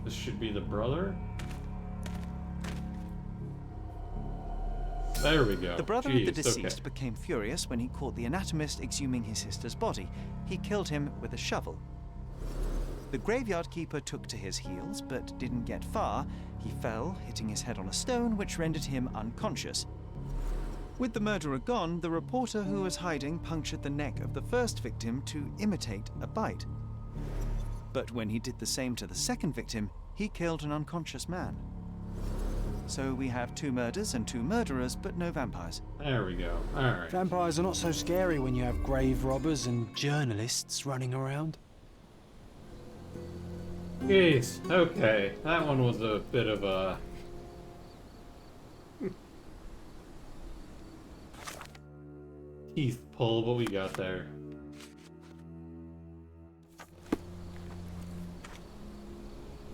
This should be the brother? There we go. The brother Jeez, of the deceased okay. became furious when he caught the anatomist exhuming his sister's body. He killed him with a shovel. The graveyard keeper took to his heels, but didn't get far. He fell, hitting his head on a stone, which rendered him unconscious. With the murderer gone, the reporter who was hiding punctured the neck of the first victim to imitate a bite. But when he did the same to the second victim, he killed an unconscious man. So we have 2 murders and 2 murderers, but no vampires. There we go. Alright. Vampires are not so scary when you have grave robbers and journalists running around. Jeez, okay. That one was a bit of a... teeth pull, but we got there.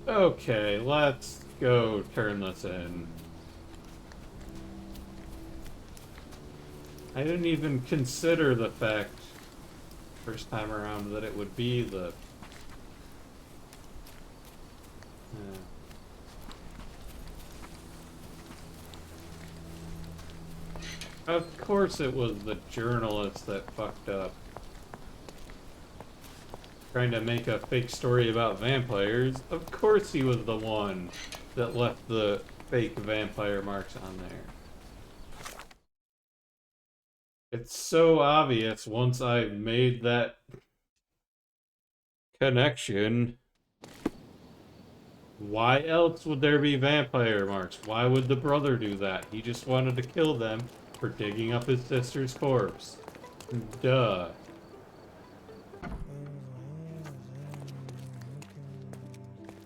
Okay, let's go turn this in. I didn't even consider the fact, first time around, that it would be the... Of course it was the journalist that fucked up. Trying to make a fake story about vampires. Of course he was the one that left the fake vampire marks on there. It's so obvious once I've made that connection. Why else would there be vampire marks? Why would the brother do that? He just wanted to kill them for digging up his sister's corpse. Duh.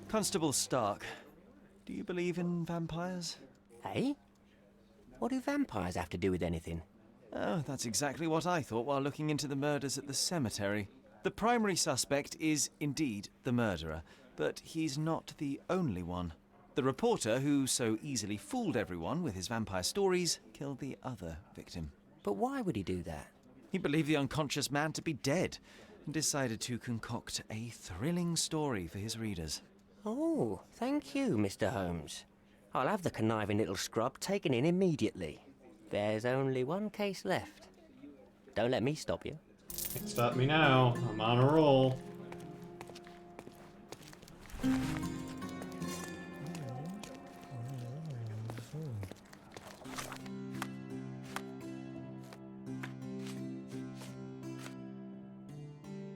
Constable Stark, do you believe in vampires? Hey? What do vampires have to do with anything? Oh, that's exactly what I thought while looking into the murders at the cemetery. The primary suspect is indeed the murderer, but he's not the only one. The reporter, who so easily fooled everyone with his vampire stories, killed the other victim. But why would he do that? He believed the unconscious man to be dead and decided to concoct a thrilling story for his readers. Oh, thank you, Mr. Holmes. I'll have the conniving little scrub taken in immediately. There's only one case left. Don't let me stop you. Can't stop me now. I'm on a roll.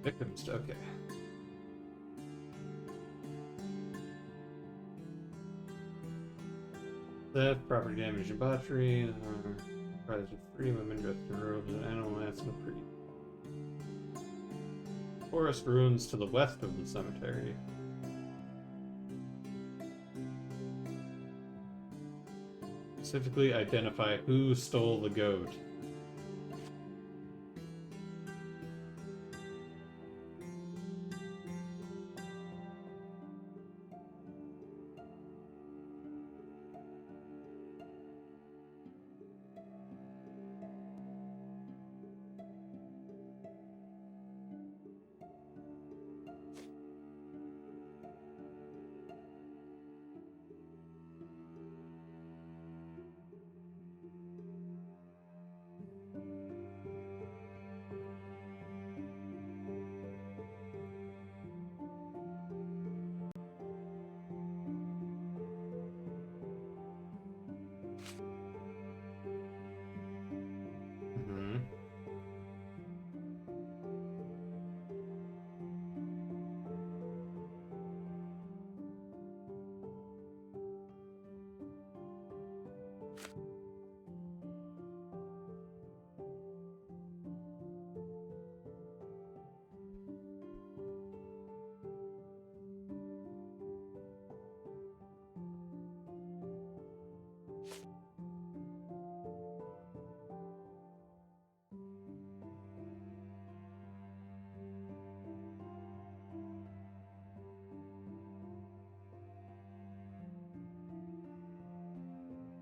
Victims, okay. Theft, property damage, and botchery. Comprised of 3 women dressed in robes and animal masks in the pretty forest ruins to the west of the cemetery. Specifically identify who stole the goat.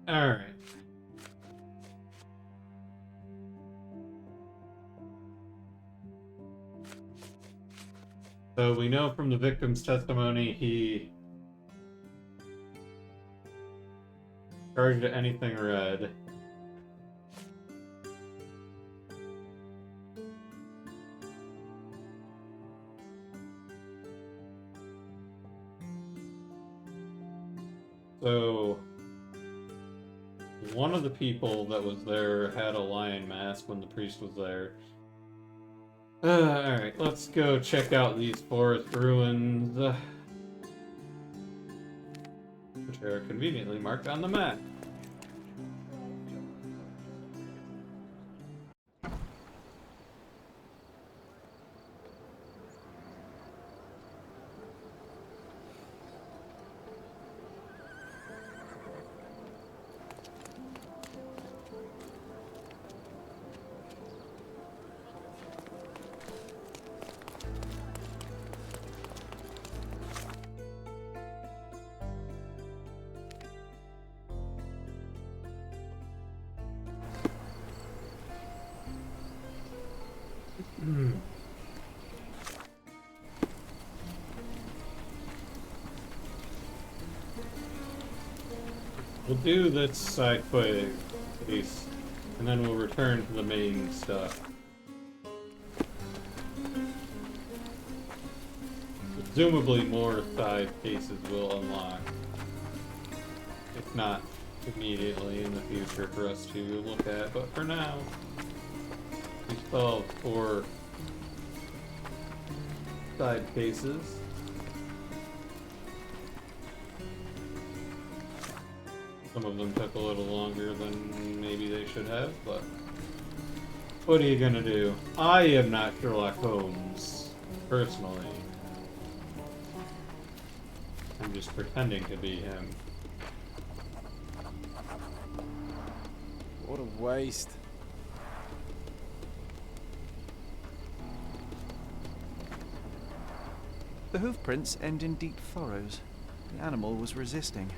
Alright. So we know from the victim's testimony he charged to anything red. So one of the people that was there had a lion mask when the priest was there. Alright, let's go check out these forest ruins, which are conveniently marked on the map. We'll do this side case, and then we'll return to the main stuff. Presumably more side cases will unlock. If not immediately in the future for us to look at, but for now, we still have 4 side cases. Some of them took a little longer than maybe they should have, but what are you gonna do? I am not Sherlock Holmes, personally. I'm just pretending to be him. What a waste. The hoof prints end in deep furrows. The animal was resisting.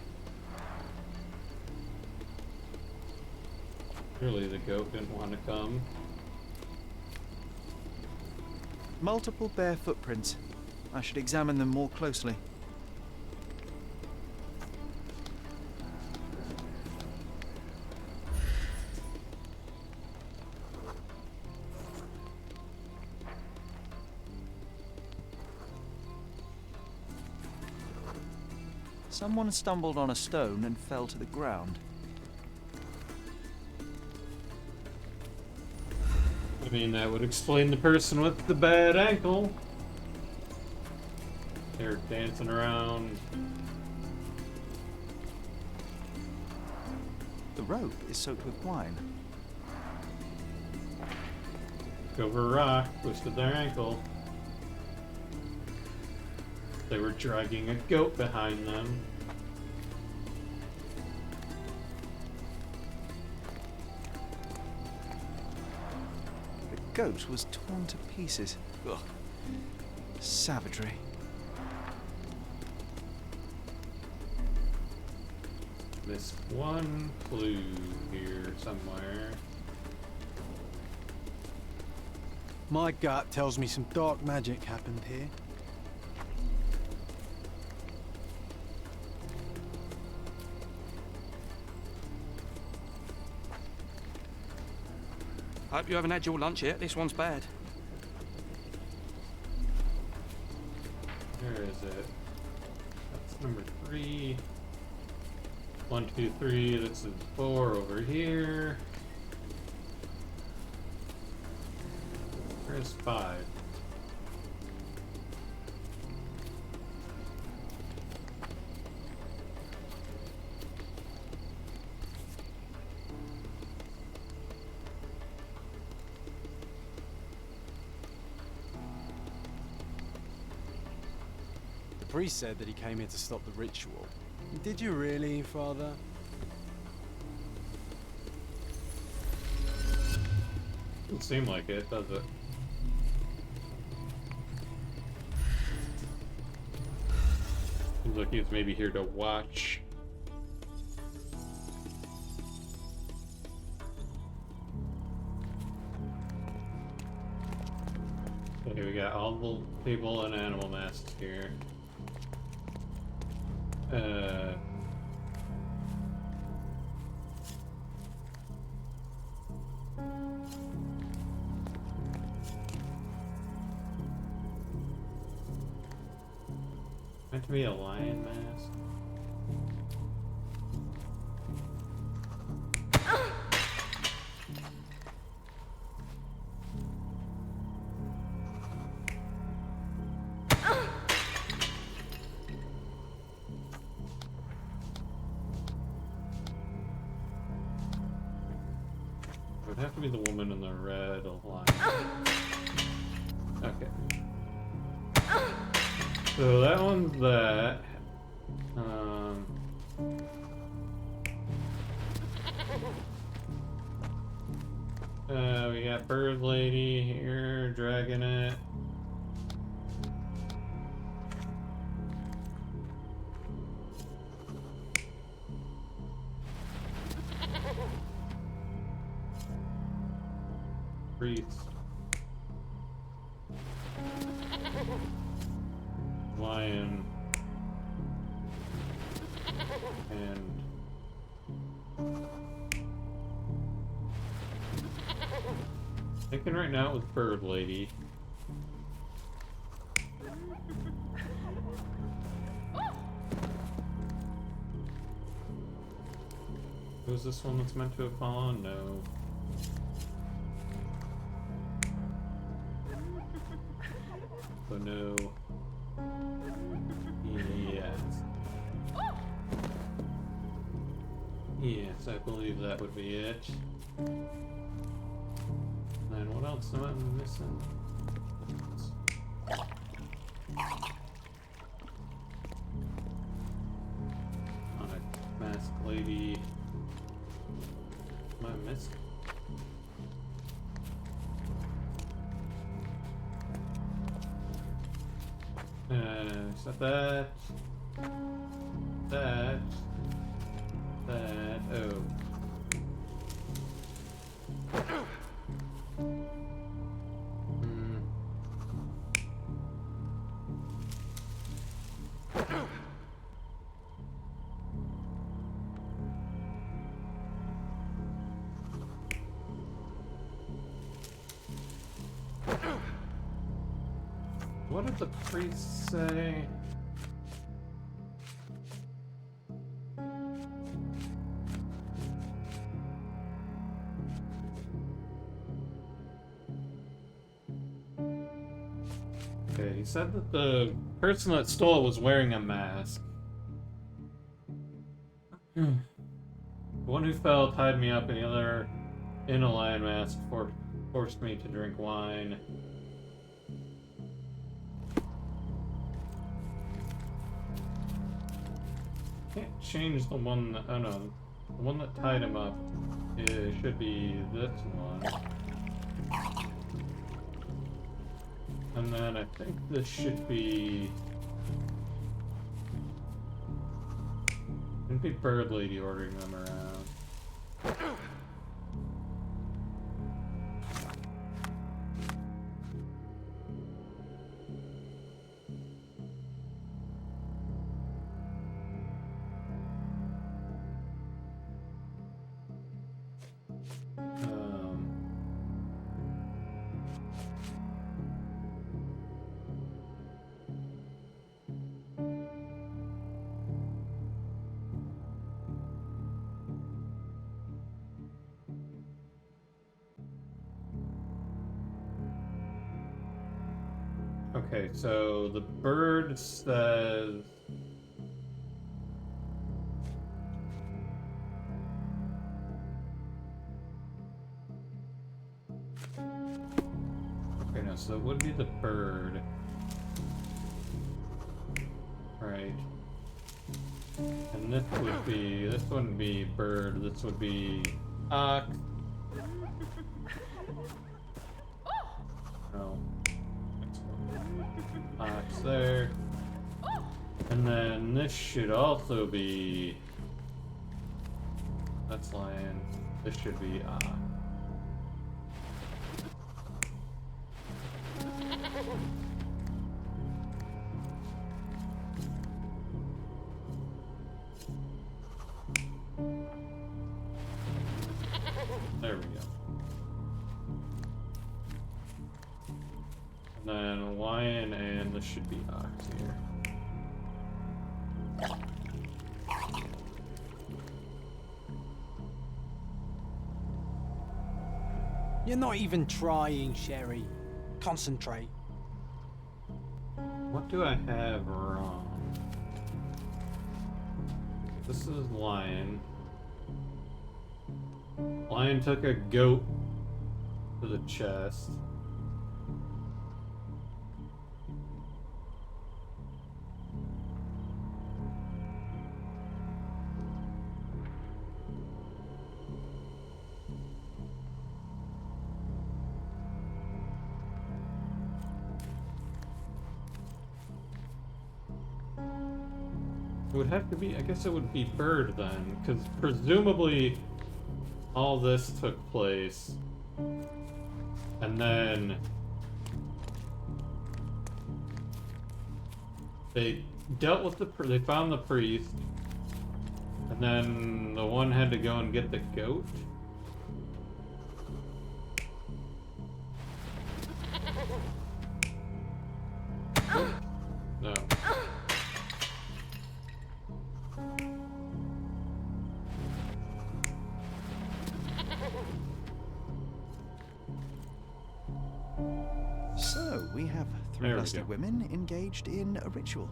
Clearly the goat didn't want to come. Multiple bare footprints. I should examine them more closely. Someone stumbled on a stone and fell to the ground. I mean, that would explain the person with the bad ankle. They're dancing around. The rope is soaked with wine. Over a rock, twisted their ankle. They were dragging a goat behind them. The goat was torn to pieces. Ugh. Savagery. Missed one clue here somewhere. My gut tells me some dark magic happened here. Hope you haven't had your lunch yet. This one's bad. Where is it? That's number 3. 1, 2, 3. This is 4 over here. Where's 5? The priest said that he came here to stop the ritual. Did you really, Father? Doesn't seem like it, does it? Seems like he's maybe here to watch. Okay, we got all the people in animal masks here. Meant to be a lion mask. It would have to be the woman in the red lion. Okay. So that one's that. We got Bird Lady here, dragging it. Priest. Lion. And thinking right now with Bird Lady. Who's this one that's meant to have fallen? No. So no. Yes. Yes, I believe that would be it. And what else am I missing? On a masked lady. Am I missing? Except that. That. Oh. What did the priest say? Okay, he said that the person that stole it was wearing a mask. The one who fell tied me up, and the other in a lion mask forced me to drink wine. Can't change the one that, oh no, the one that tied him up should be this one. And then I think this should be... It'd be Bird Lady ordering them around. Okay, so the bird says... Okay, no, so it would be the bird. Right. And this wouldn't be bird, this would be ox. No. Ox there. And then this should also be... That's lion. This should be ox. There we go. And then a lion, and this should be ox here. You're not even trying, Sherry. Concentrate. What do I have wrong? This is lion. Lion took a goat to the chest. It would have to be, I guess it would be bird then, because presumably all this took place, and then they dealt with they found the priest, and then the one had to go and get the goat. No. So, we have three There we lusty go. women engaged in a ritual.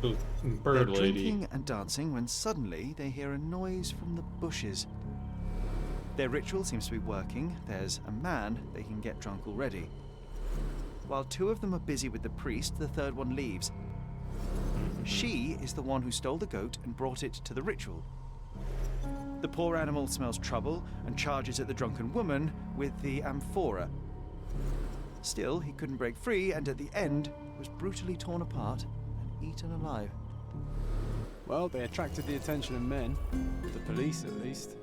Ooh, They're bird lady. drinking and dancing when suddenly they hear a noise from the bushes. Their ritual seems to be working. There's a man they can get drunk already. While two of them are busy with the priest, the third one leaves. She is the one who stole the goat and brought it to the ritual. The poor animal smells trouble and charges at the drunken woman with the amphora. Still, he couldn't break free, and at the end was brutally torn apart and eaten alive. Well, they attracted the attention of men. The police, at least.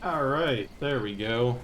Alright, there we go.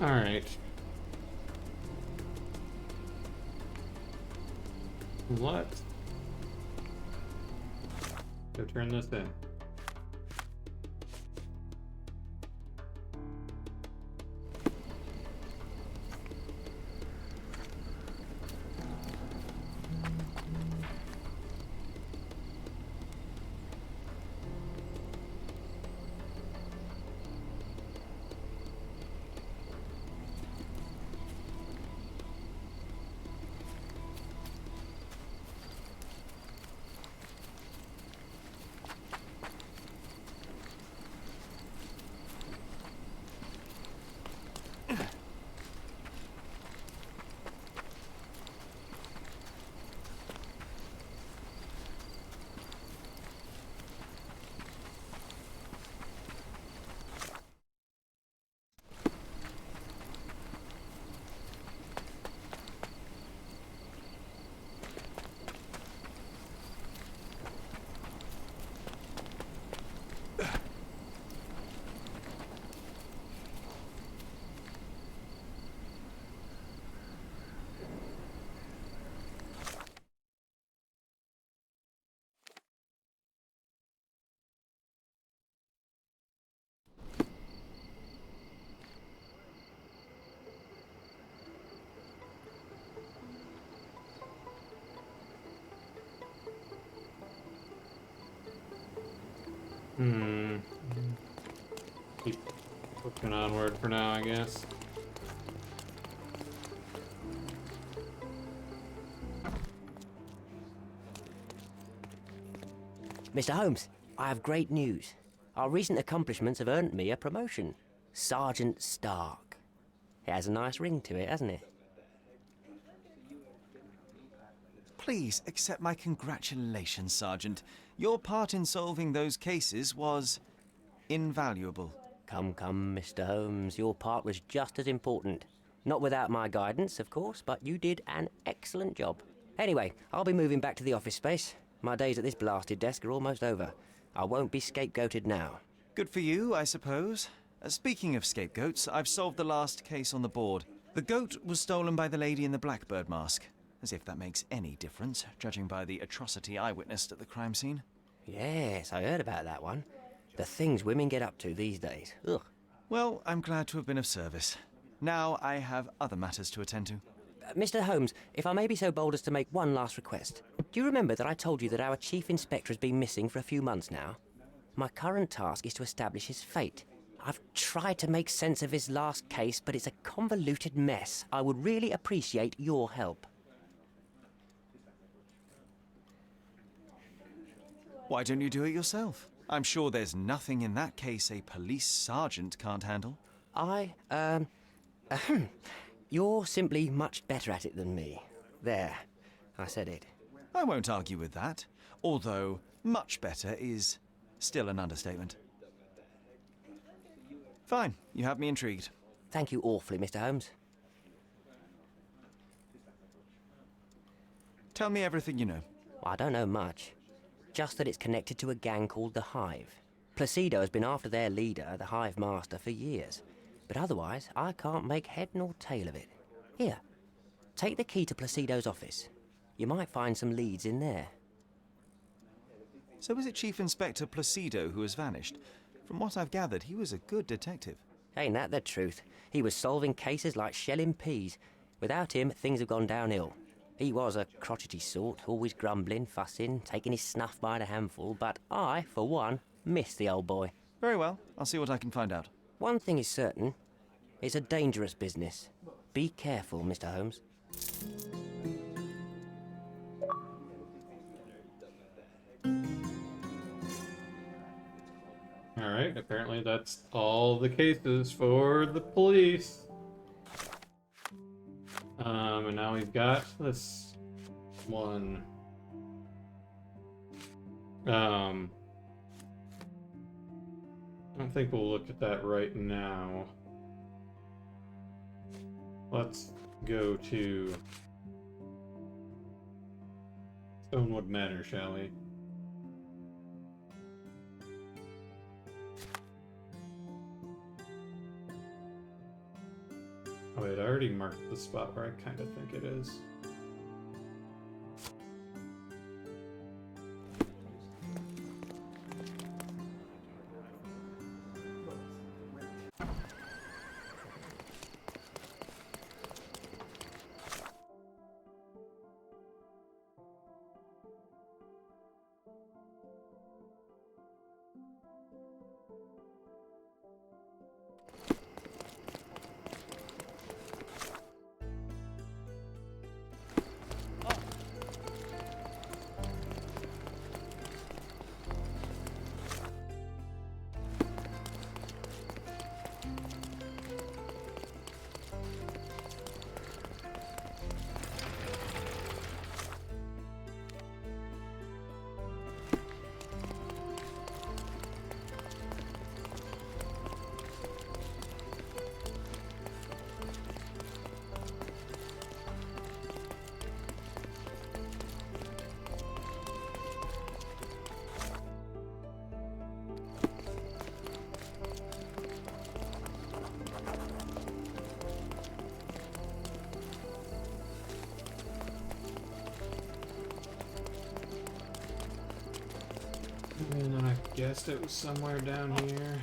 Alright. Let's go turn this in. Keep looking onward for now, I guess. Mr. Holmes, I have great news. Our recent accomplishments have earned me a promotion. Sergeant Stark. It has a nice ring to it, hasn't it? Please accept my congratulations, Sergeant. Your part in solving those cases was invaluable. Come, Mr. Holmes, your part was just as important. Not without my guidance, of course, but you did an excellent job. Anyway, I'll be moving back to the office space. My days at this blasted desk are almost over. I won't be scapegoated now. Good for you, I suppose. Speaking of scapegoats, I've solved the last case on the board. The goat was stolen by the lady in the blackbird mask. As if that makes any difference, judging by the atrocity I witnessed at the crime scene. Yes, I heard about that one. The things women get up to these days. Ugh. Well, I'm glad to have been of service. Now I have other matters to attend to. Mr. Holmes, if I may be so bold as to make one last request. Do you remember that I told you that our chief inspector has been missing for a few months now? My current task is to establish his fate. I've tried to make sense of his last case, but it's a convoluted mess. I would really appreciate your help. Why don't you do it yourself? I'm sure there's nothing in that case a police sergeant can't handle. You're simply much better at it than me. There, I said it. I won't argue with that, although much better is still an understatement. Fine, you have me intrigued. Thank you awfully, Mr. Holmes. Tell me everything you know. I don't know much. Just that it's connected to a gang called the Hive. Placido has been after their leader, the Hive Master, for years. But otherwise, I can't make head nor tail of it. Here, take the key to Placido's office. You might find some leads in there. So is it Chief Inspector Placido who has vanished? From what I've gathered, he was a good detective. Ain't that the truth? He was solving cases like shelling peas. Without him, things have gone downhill. He was a crotchety sort, always grumbling, fussing, taking his snuff by the handful, but I, for one, miss the old boy. Very well, I'll see what I can find out. One thing is certain. It's a dangerous business. Be careful, Mr. Holmes. Alright, apparently that's all the cases for the police. And now we've got this one. I don't think we'll look at that right now. Let's go to Stonewood Manor, shall we? Oh wait, I already marked the spot where I kind of think it is. And then I guessed it was somewhere down here.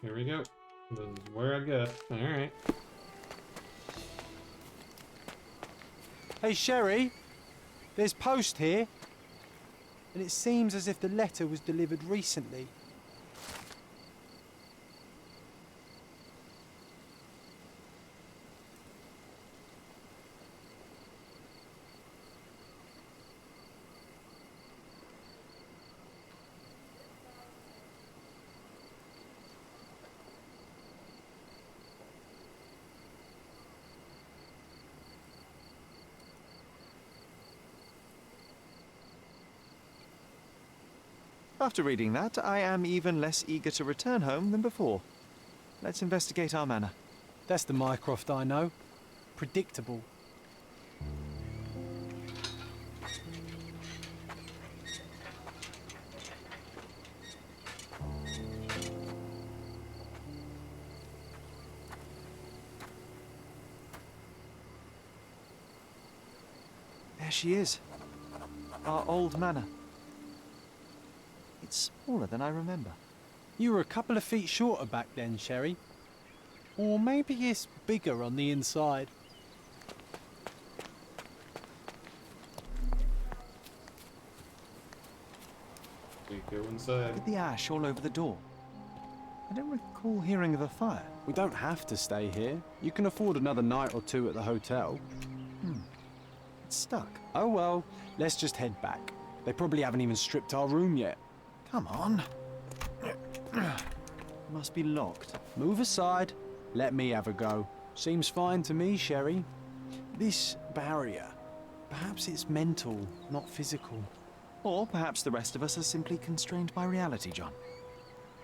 Here we go. This is where I guessed. Alright. Hey, Sherry, there's post here. and it seems as if the letter was delivered recently. After reading that, I am even less eager to return home than before. Let's investigate our manor. That's the Mycroft I know. Predictable. There she is. Our old manor. It's smaller than I remember. You were a couple of feet shorter back then, Sherry. Or maybe it's bigger on the inside. We go inside. Look at the ash all over the door. I don't recall hearing of a fire. We don't have to stay here. You can afford another night or two at the hotel. It's stuck. Oh well, let's just head back. They probably haven't even stripped our room yet. Come on. Must be locked. Move aside. Let me have a go. Seems fine to me, Sherry. This barrier, perhaps it's mental, not physical. Or perhaps the rest of us are simply constrained by reality, John.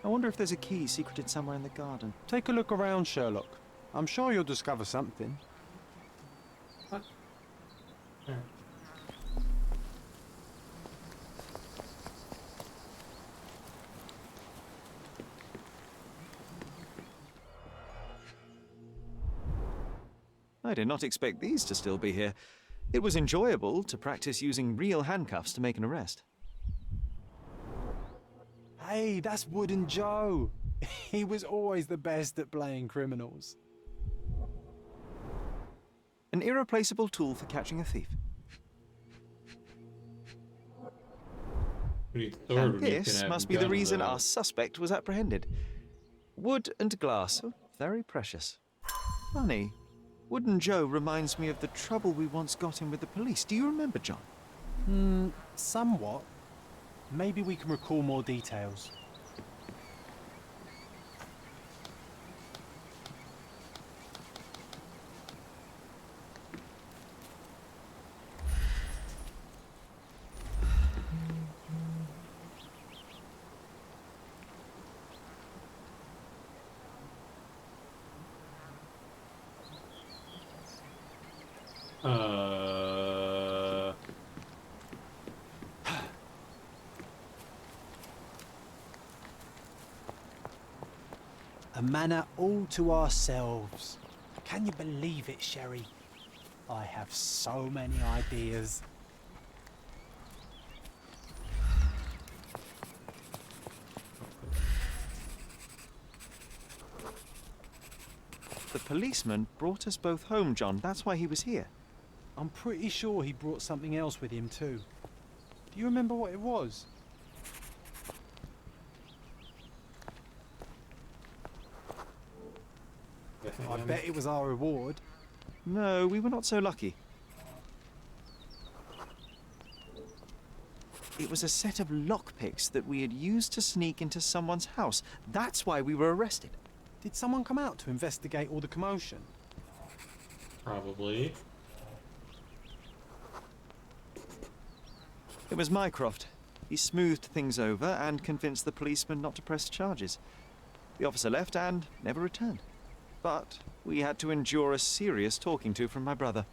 I wonder if there's a key secreted somewhere in the garden. Take a look around, Sherlock. I'm sure you'll discover something. I did not expect these to still be here. It was enjoyable to practice using real handcuffs to make an arrest. Hey, that's Wooden Joe. He was always the best at playing criminals. An irreplaceable tool for catching a thief. We need sword And when you can this have must be the guns, reason though. our suspect was apprehended. Wood and glass, oh, very precious. Funny, Wooden Joe reminds me of the trouble we once got in with the police. Do you remember, John? Somewhat. Maybe we can recall more details. A manor all to ourselves. Can you believe it, Sherry? I have so many ideas. The policeman brought us both home, John. That's why he was here. I'm pretty sure he brought something else with him too. Do you remember what it was? I bet it was our reward. No, we were not so lucky. It was a set of lockpicks that we had used to sneak into someone's house. That's why we were arrested. Did someone come out to investigate all the commotion? Probably. It was Mycroft. He smoothed things over and convinced the policeman not to press charges. The officer left and never returned. But we had to endure a serious talking to from my brother.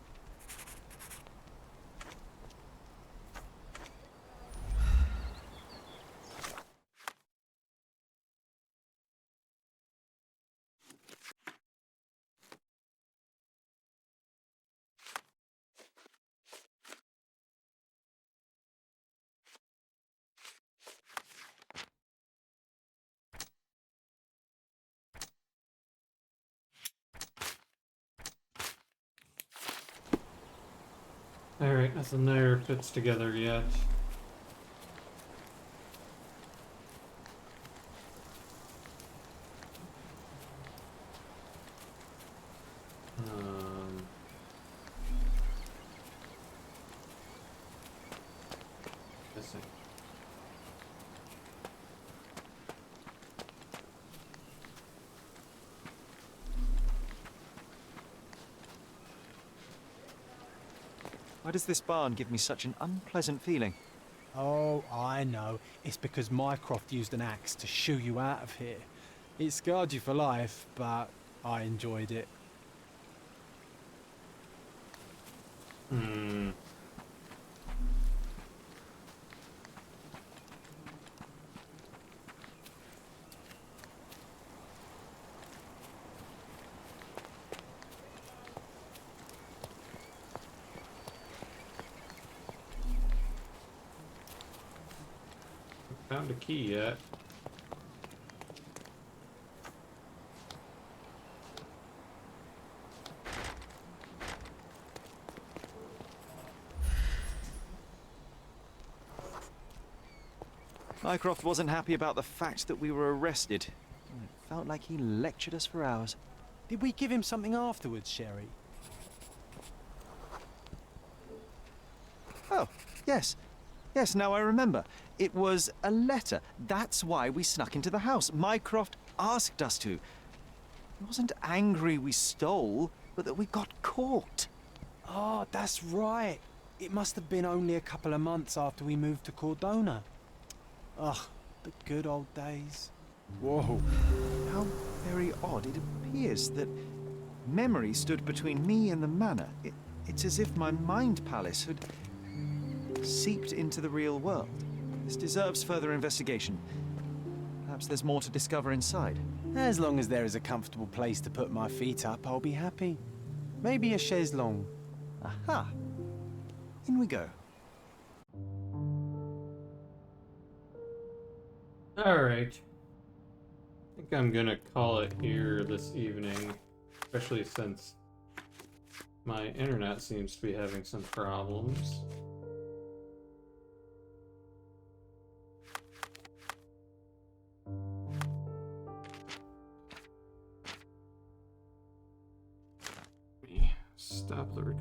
Alright, nothing there fits together yet. Why does this barn give me such an unpleasant feeling? Oh, I know. It's because Mycroft used an axe to shoo you out of here. It scarred you for life, but I enjoyed it. Hmm. Found a key yet. Mycroft wasn't happy about the fact that we were arrested. It felt like he lectured us for hours. Did we give him something afterwards, Sherry? Oh, yes. Yes, now I remember. It was a letter. That's why we snuck into the house. Mycroft asked us to. He wasn't angry we stole, but that we got caught. Oh, that's right. It must have been only a couple of months after we moved to Cordona. Ugh, the good old days. Whoa. How very odd. It appears that memory stood between me and the manor. It's as if my mind palace had seeped into the real world. This deserves further investigation. Perhaps there's more to discover inside. As long as there is a comfortable place to put my feet up, I'll be happy. Maybe a chaise longue. Aha! In we go. Alright. I think I'm gonna call it here this evening, especially since my internet seems to be having some problems. Stop the recording.